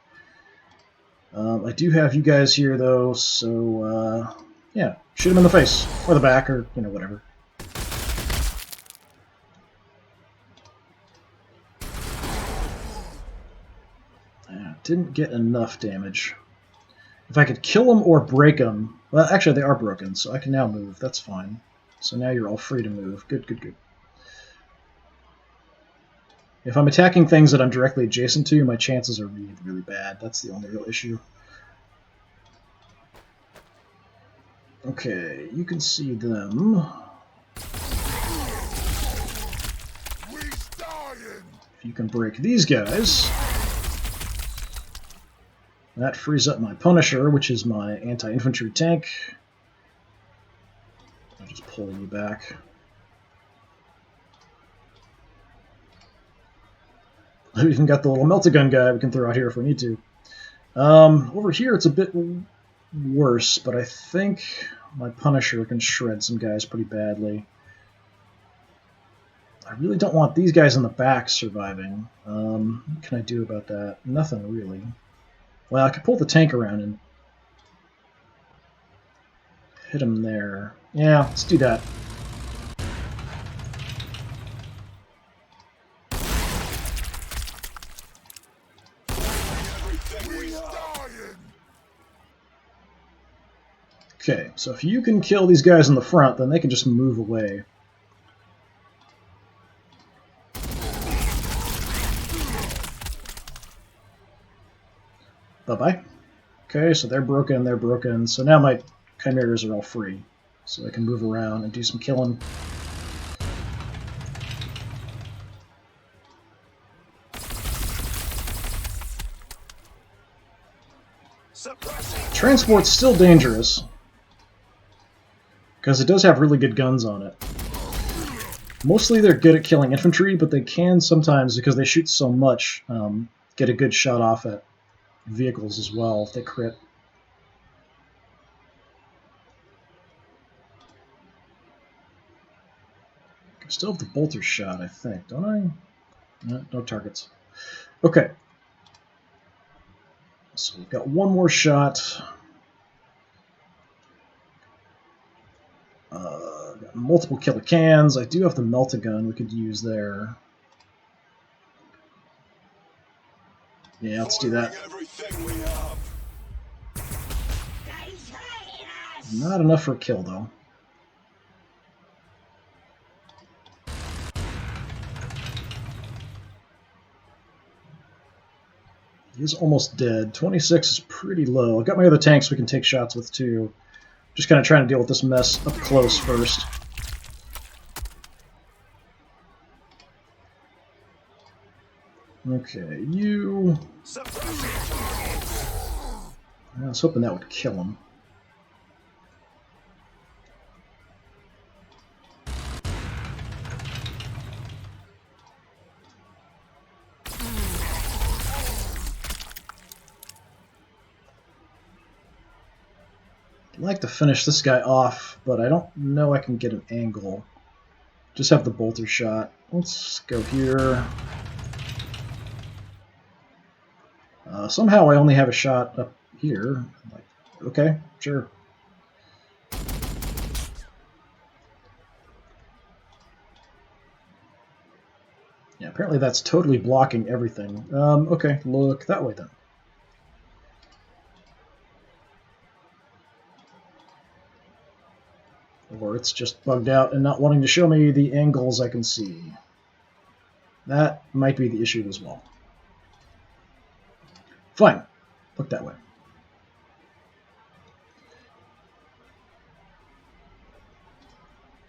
Speaker 1: I do have you guys here, though, so, yeah, shoot them in the face, or the back, or, you know, whatever. Didn't get enough damage. If I could kill them or break them... Well, actually, they are broken, so I can now move. That's fine. So now you're all free to move. Good, good, good. If I'm attacking things that I'm directly adjacent to, my chances are really, really bad. That's the only real issue. Okay, you can see them. If you can break these guys... That frees up my Punisher, which is my anti-infantry tank. I'll just pull you back. I've even got the little melta-gun guy we can throw out here if we need to. Over here it's a bit worse, but I think my Punisher can shred some guys pretty badly. I really don't want these guys in the back surviving. What can I do about that? Nothing really. Well, I could pull the tank around and hit him there. Yeah, let's do that. Okay, so if you can kill these guys in the front, then they can just move away. Bye-bye. Okay, so they're broken. So now my Chimeras are all free. So I can move around and do some killing. Transport's still dangerous, because it does have really good guns on it. Mostly they're good at killing infantry, but they can sometimes, because they shoot so much, get a good shot off at vehicles as well if they crit. I still have the bolter shot, I think, don't I? No targets. Okay. So we've got one more shot. Got multiple killer cans. I do have the melt-a-gun we could use there. Yeah, let's do that. Not enough for a kill, though. He's almost dead. 26 is pretty low. I've got my other tanks we can take shots with, too. Just kind of trying to deal with this mess up close first. Okay, you... I was hoping that would kill him. I'd like to finish this guy off, but I don't know I can get an angle. Just have the bolter shot. Let's go here. Somehow I only have a shot up here. Like, okay, sure. Yeah, apparently that's totally blocking everything. Okay, look that way then. Or it's just bugged out and not wanting to show me the angles I can see. That might be the issue as well. Fine. Look that way.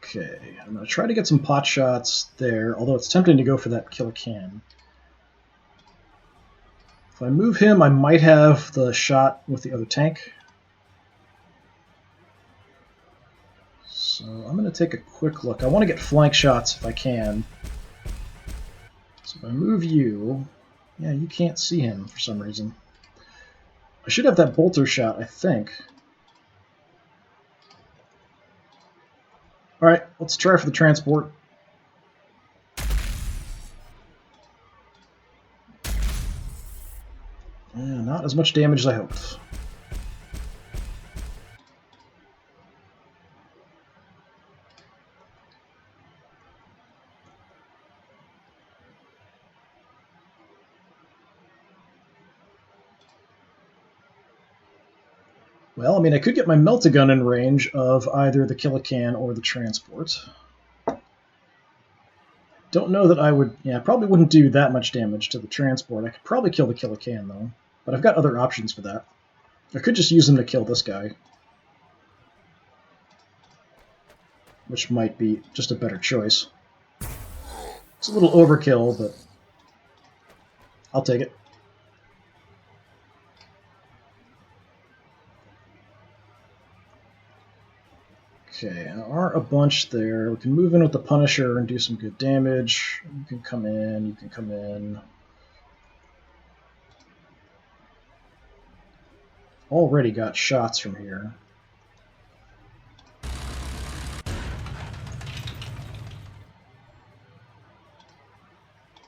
Speaker 1: Okay, I'm going to try to get some pot shots there, although it's tempting to go for that killer can. If I move him, I might have the shot with the other tank. So I'm going to take a quick look. I want to get flank shots if I can. So if I move you, yeah, you can't see him for some reason. I should have that bolter shot, I think. Alright, let's try for the transport. Yeah, not as much damage as I hoped. Well, I mean, I could get my melt-a-gun in range of either the Killican or the transport. Don't know that I would... Yeah, I probably wouldn't do that much damage to the transport. I could probably kill the Killican, though. But I've got other options for that. I could just use them to kill this guy. Which might be just a better choice. It's a little overkill, but I'll take it. Okay, there are a bunch there. We can move in with the Punisher and do some good damage. You can come in, you can come in. Already got shots from here.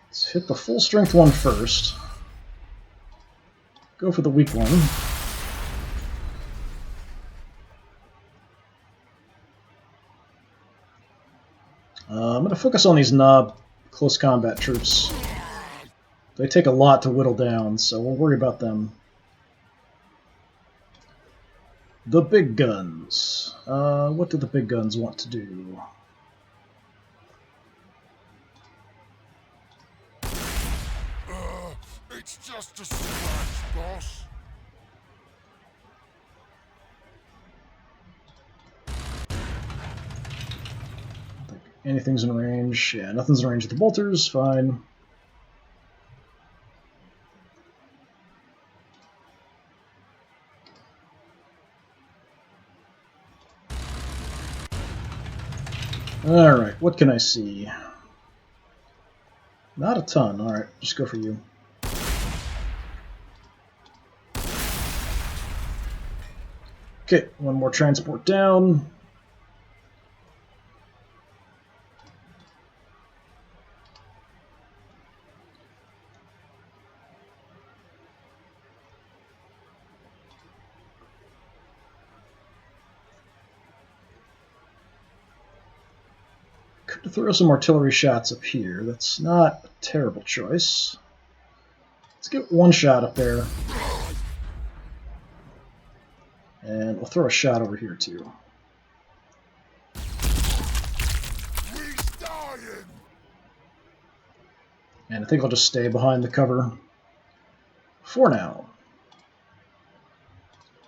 Speaker 1: Let's hit the full strength one first. Go for the weak one. I'm going to focus on these knob close combat troops. They take a lot to whittle down, so we'll worry about them. The big guns. What do the big guns want to do?
Speaker 2: It's just a scratch, boss.
Speaker 1: Anything's in range. Yeah, nothing's in range of the bolters. Fine. Alright, what can I see? Not a ton. Alright, just go for you. Okay, one more transport down. Could throw some artillery shots up here. That's not a terrible choice. Let's get one shot up there. And we'll throw a shot over here too. And I think I'll just stay behind the cover for now.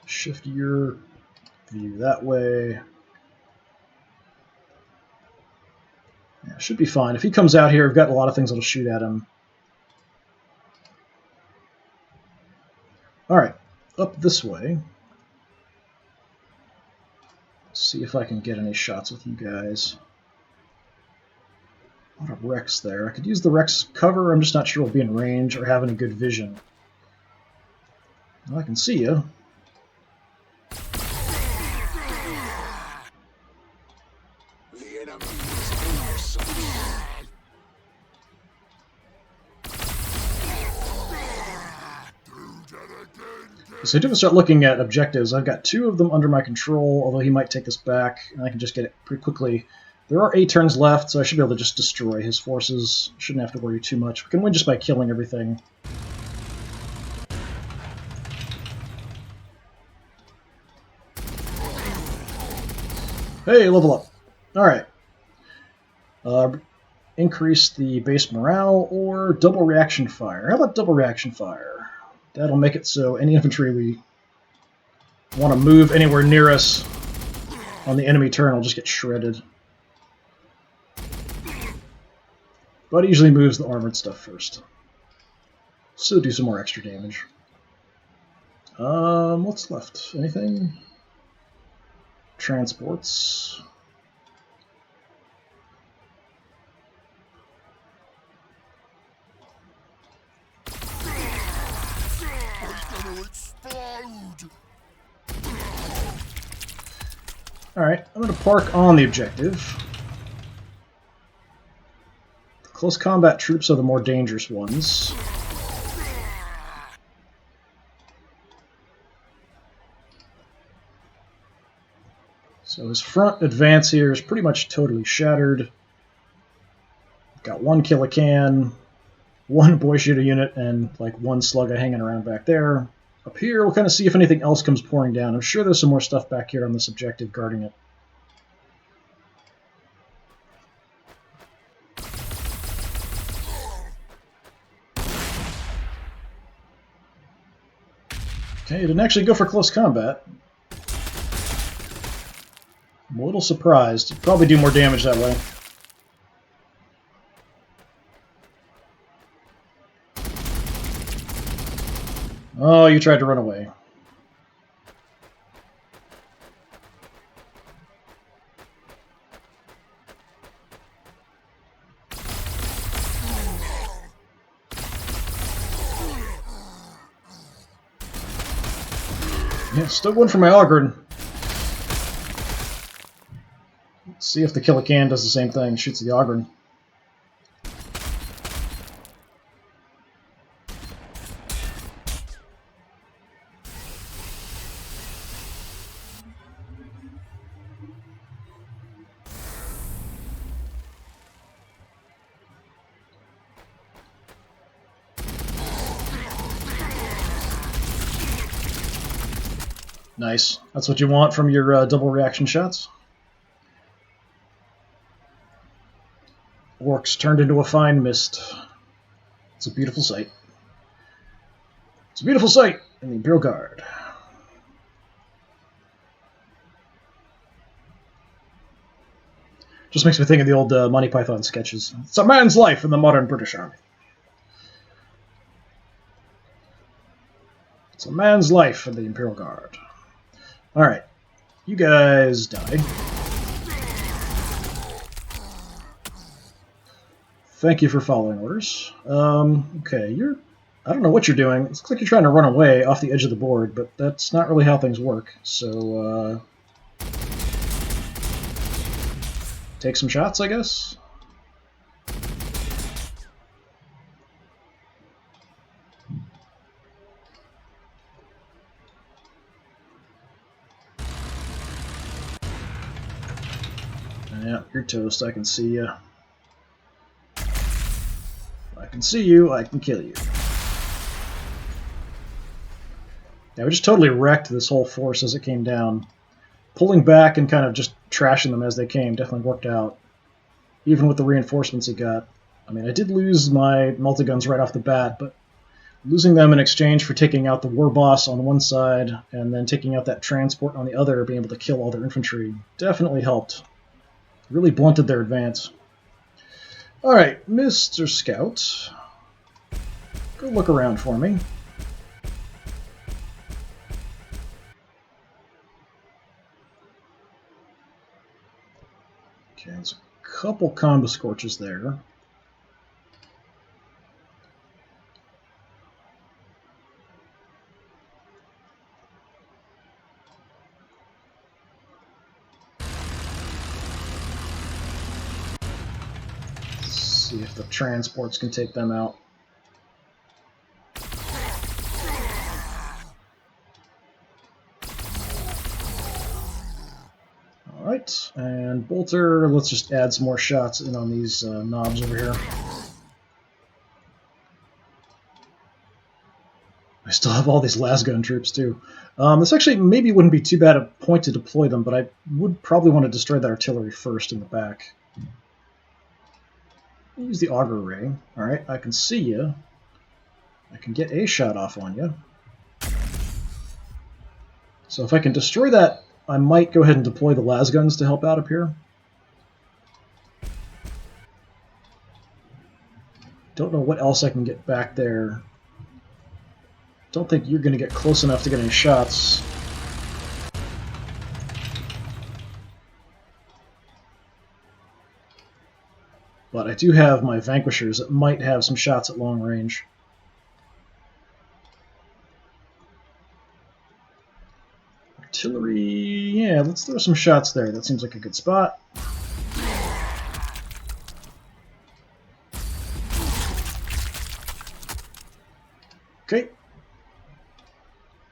Speaker 1: Shift your view that way. Yeah, should be fine. If he comes out here, I've got a lot of things that'll shoot at him. Alright, up this way. See if I can get any shots with you guys. A lot of wrecks there. I could use the wrecks cover. I'm just not sure we'll be in range or have any good vision. Well, I can see you. So I do start looking at objectives. I've got 2 of them under my control, although he might take this back, and I can just get it pretty quickly. There are 8 turns left, so I should be able to just destroy his forces. Shouldn't have to worry too much. We can win just by killing everything. Hey, level up. Alright. Increase the base morale or double reaction fire. How about double reaction fire? That'll make it so any infantry we want to move anywhere near us on the enemy turn will just get shredded. But it usually moves the armored stuff first. So do some more extra damage. What's left? Anything? Transports. Alright, I'm going to park on the objective. Close combat troops are the more dangerous ones. So his front advance here is pretty much totally shattered. Got 1 kill-a-can, 1 boy shooter unit, and like 1 slugga hanging around back there. Up here, we'll kind of see if anything else comes pouring down. I'm sure there's some more stuff back here on this objective guarding it. Okay, didn't actually go for close combat. I'm a little surprised. You'd probably do more damage that way. Oh, you tried to run away. Yeah, still going for my Ogren. Let's see if the kill-a-can does the same thing, shoots the Ogren. Nice. That's what you want from your double reaction shots. Orcs turned into a fine mist. It's a beautiful sight. It's a beautiful sight in the Imperial Guard. Just makes me think of the old Monty Python sketches. It's a man's life in the modern British Army. It's a man's life in the Imperial Guard. Alright, you guys die. Thank you for following orders. Okay, I don't know what you're doing. It looks like you're trying to run away off the edge of the board, but that's not really how things work. So, take some shots, I guess? Yeah, you're toast. I can see you. I can see you. I can kill you. Yeah, we just totally wrecked this whole force as it came down. Pulling back and kind of just trashing them as they came definitely worked out. Even with the reinforcements it got. I mean, I did lose my multi-guns right off the bat, but losing them in exchange for taking out the war boss on one side and then taking out that transport on the other, being able to kill all their infantry, definitely helped. Really blunted their advance. Alright, Mr. Scout. Go look around for me. Okay, there's a couple combo scorches there. See if the transports can take them out. Alright, and Bolter, let's just add some more shots in on these knobs over here. I still have all these lasgun troops too. This actually maybe wouldn't be too bad a point to deploy them, but I would probably want to destroy that artillery first in the back. Use the auger ray. Alright, I can see you. I can get a shot off on you. So if I can destroy that, I might go ahead and deploy the lasguns to help out up here. Don't know what else I can get back there. Don't think you're going to get close enough to get any shots. But I do have my Vanquishers that might have some shots at long range. Artillery, yeah, let's throw some shots there. That seems like a good spot. Okay.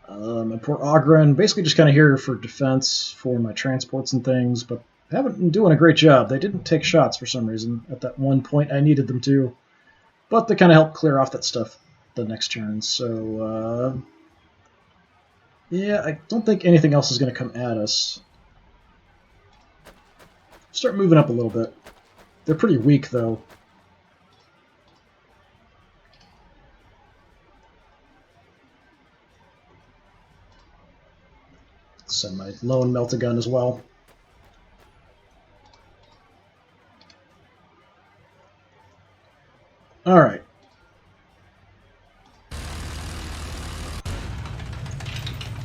Speaker 1: My poor Ogren, basically just kind of here for defense for my transports and things, but haven't been doing a great job. They didn't take shots for some reason at that one point I needed them to, but they kind of helped clear off that stuff the next turn. So, yeah, I don't think anything else is going to come at us. Start moving up a little bit. They're pretty weak, though. Send my lone melt-a-gun as well. Alright.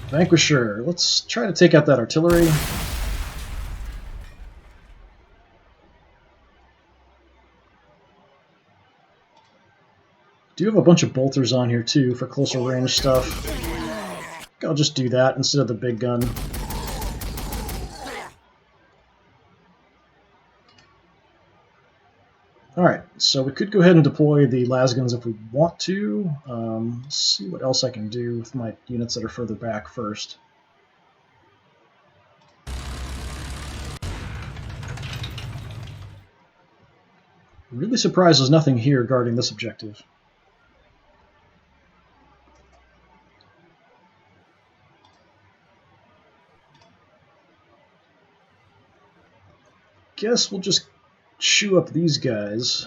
Speaker 1: Vanquisher. Let's try to take out that artillery. Do have a bunch of bolters on here too for closer range stuff. I'll just do that instead of the big gun. Alright, so we could go ahead and deploy the lasguns if we want to. See what else I can do with my units that are further back first. Really surprised there's nothing here guarding this objective. Guess we'll just chew up these guys.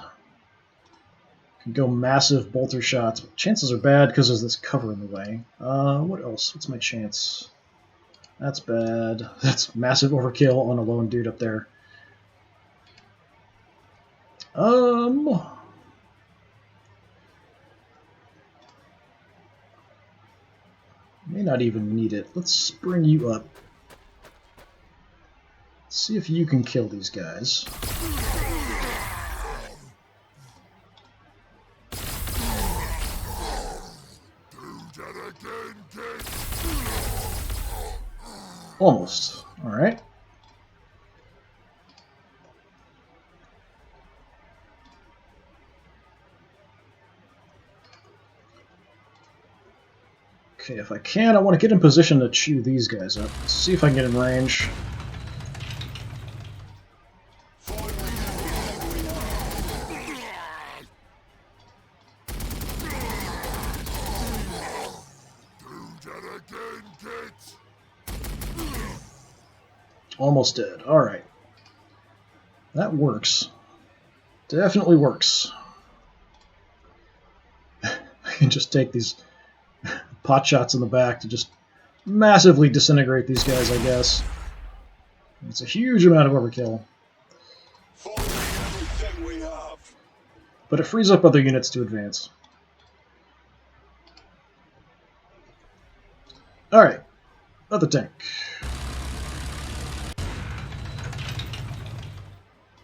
Speaker 1: Can go massive bolter shots, but chances are bad because there's this cover in the way. What else? What's my chance? That's bad. That's massive overkill on a lone dude up there. May not even need it. Let's bring you up. See if you can kill these guys.
Speaker 2: again, kid.
Speaker 1: Almost. All right. Okay, if I can, I want to get in position to chew these guys up. Let's see if I can get in range. Almost dead. Alright. That works. Definitely works. I can just take these pot shots in the back to just massively disintegrate these guys, I guess. It's a huge amount of overkill. But it frees up other units to advance. Alright. Other tank.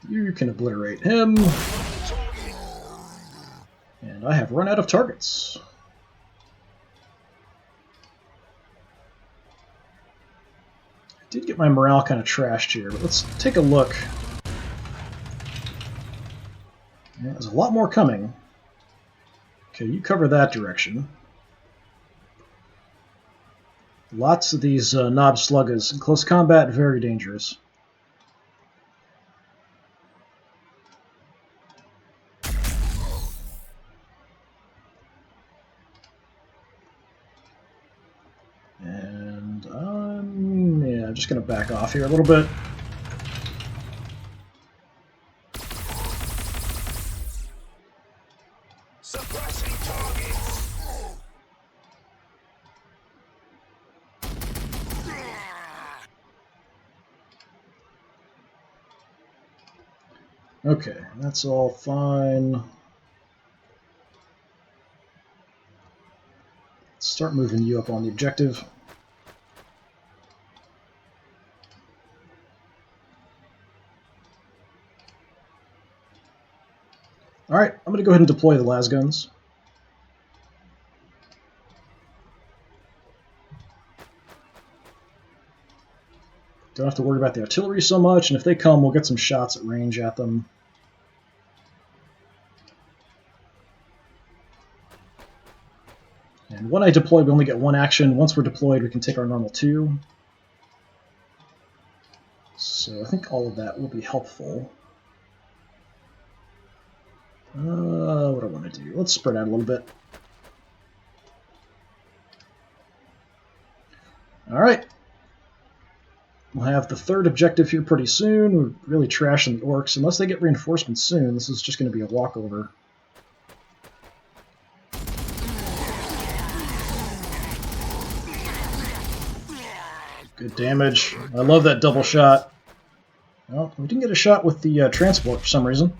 Speaker 1: You can obliterate him. And I have run out of targets. I did get my morale kind of trashed here, but let's take a look. Yeah, there's a lot more coming. Okay, you cover that direction. Lots of these knob sluggers. In close combat, very dangerous. And I'm just going to back off here a little bit.
Speaker 2: Suppressing targets.
Speaker 1: Okay, that's all fine. Let's start moving you up on the objective. Alright, I'm going to go ahead and deploy the las guns. Don't have to worry about the artillery so much, and if they come, we'll get some shots at range at them. And when I deploy, we only get one action. Once we're deployed, we can take our normal 2. So I think all of that will be helpful. What do I want to do? Let's spread out a little bit. Alright. We'll have the third objective here pretty soon. We're really trashing the orcs. Unless they get reinforcements soon, this is just going to be a walkover. Good damage. I love that double shot. Well, we didn't get a shot with the transport for some reason.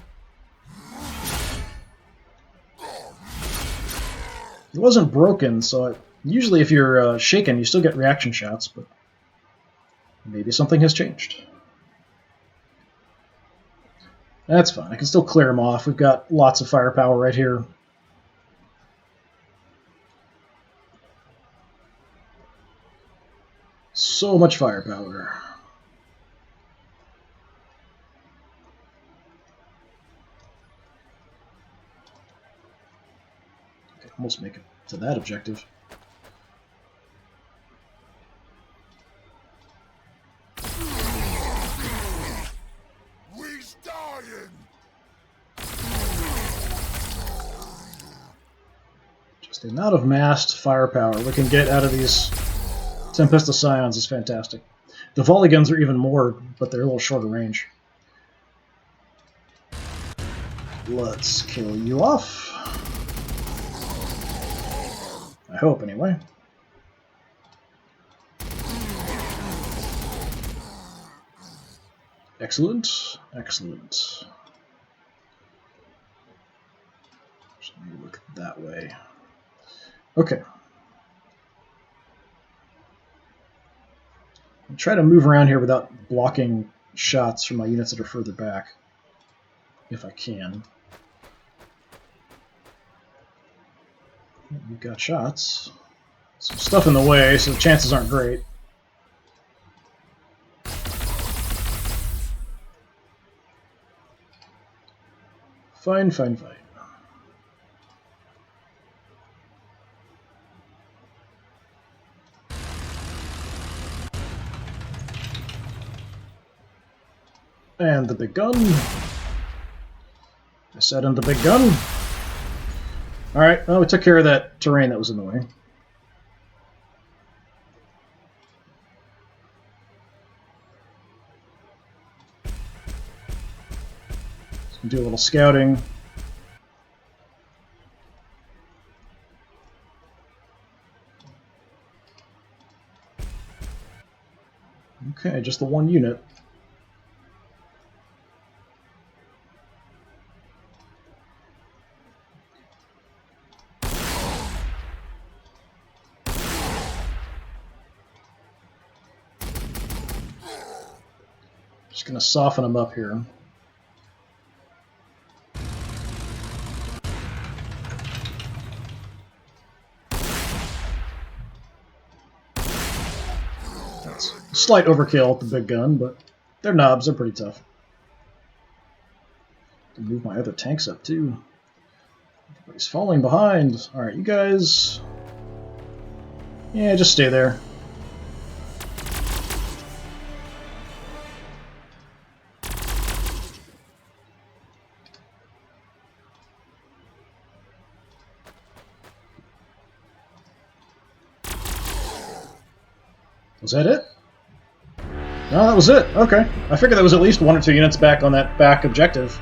Speaker 1: It wasn't broken, so usually if you're shaken, you still get reaction shots, but maybe something has changed. That's fine. I can still clear them off. We've got lots of firepower right here. So much firepower. Okay, almost make it to that objective.
Speaker 2: We's dying.
Speaker 1: Just the amount of massed firepower we can get out of these Tempesta Scions is fantastic. The volley guns are even more, but they're a little shorter range. Let's kill you off. I hope, anyway. Excellent. Excellent. Just let me look that way. Okay. I'll try to move around here without blocking shots from my units that are further back, if I can. We've got shots. some stuff in the way, so the chances aren't great. Fine, fine, fine. And the big gun. I set in the big gun. Alright, well, we took care of that terrain that was in the way. So do a little scouting. Okay, just the one unit. Just going to soften them up here. That's a slight overkill with the big gun, but they're knobs, they're pretty tough. Can move my other tanks up too. Everybody's falling behind. Alright, you guys... Yeah, just stay there. Was that it? No, that was it. Okay. I figured there was at least 1 or 2 units back on that back objective.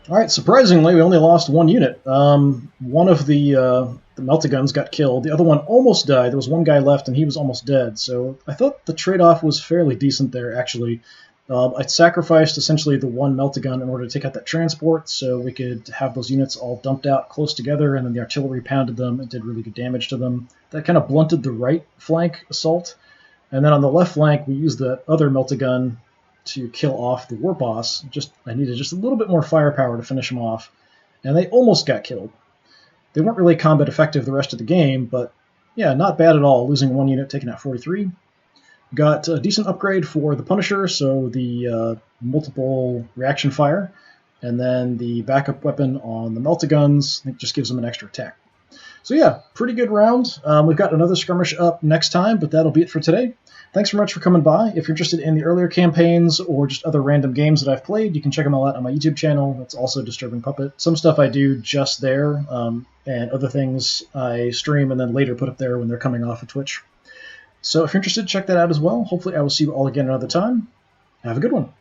Speaker 1: Alright, surprisingly, we only lost 1 unit. One of the melta-guns got killed. The other one almost died. There was 1 guy left, and he was almost dead. So I thought the trade-off was fairly decent there, actually. I sacrificed essentially the 1 melta-gun in order to take out that transport, so we could have those units all dumped out close together, and then the artillery pounded them and did really good damage to them. That kind of blunted the right flank assault. And then on the left flank, we used the other melta-gun to kill off the war boss. I needed just a little bit more firepower to finish him off, and they almost got killed. They weren't really combat effective the rest of the game, but yeah, not bad at all, losing 1 unit, taking out 43. Got a decent upgrade for the Punisher, so the multiple reaction fire, and then the backup weapon on the melta-guns, I think just gives them an extra attack. So yeah, pretty good round. We've got another skirmish up next time, but that'll be it for today. Thanks very much for coming by. If you're interested in the earlier campaigns or just other random games that I've played, you can check them all out on my YouTube channel. That's also Disturbing Puppet. Some stuff I do just there, and other things I stream and then later put up there when they're coming off of Twitch. So if you're interested, check that out as well. Hopefully I will see you all again another time. Have a good one.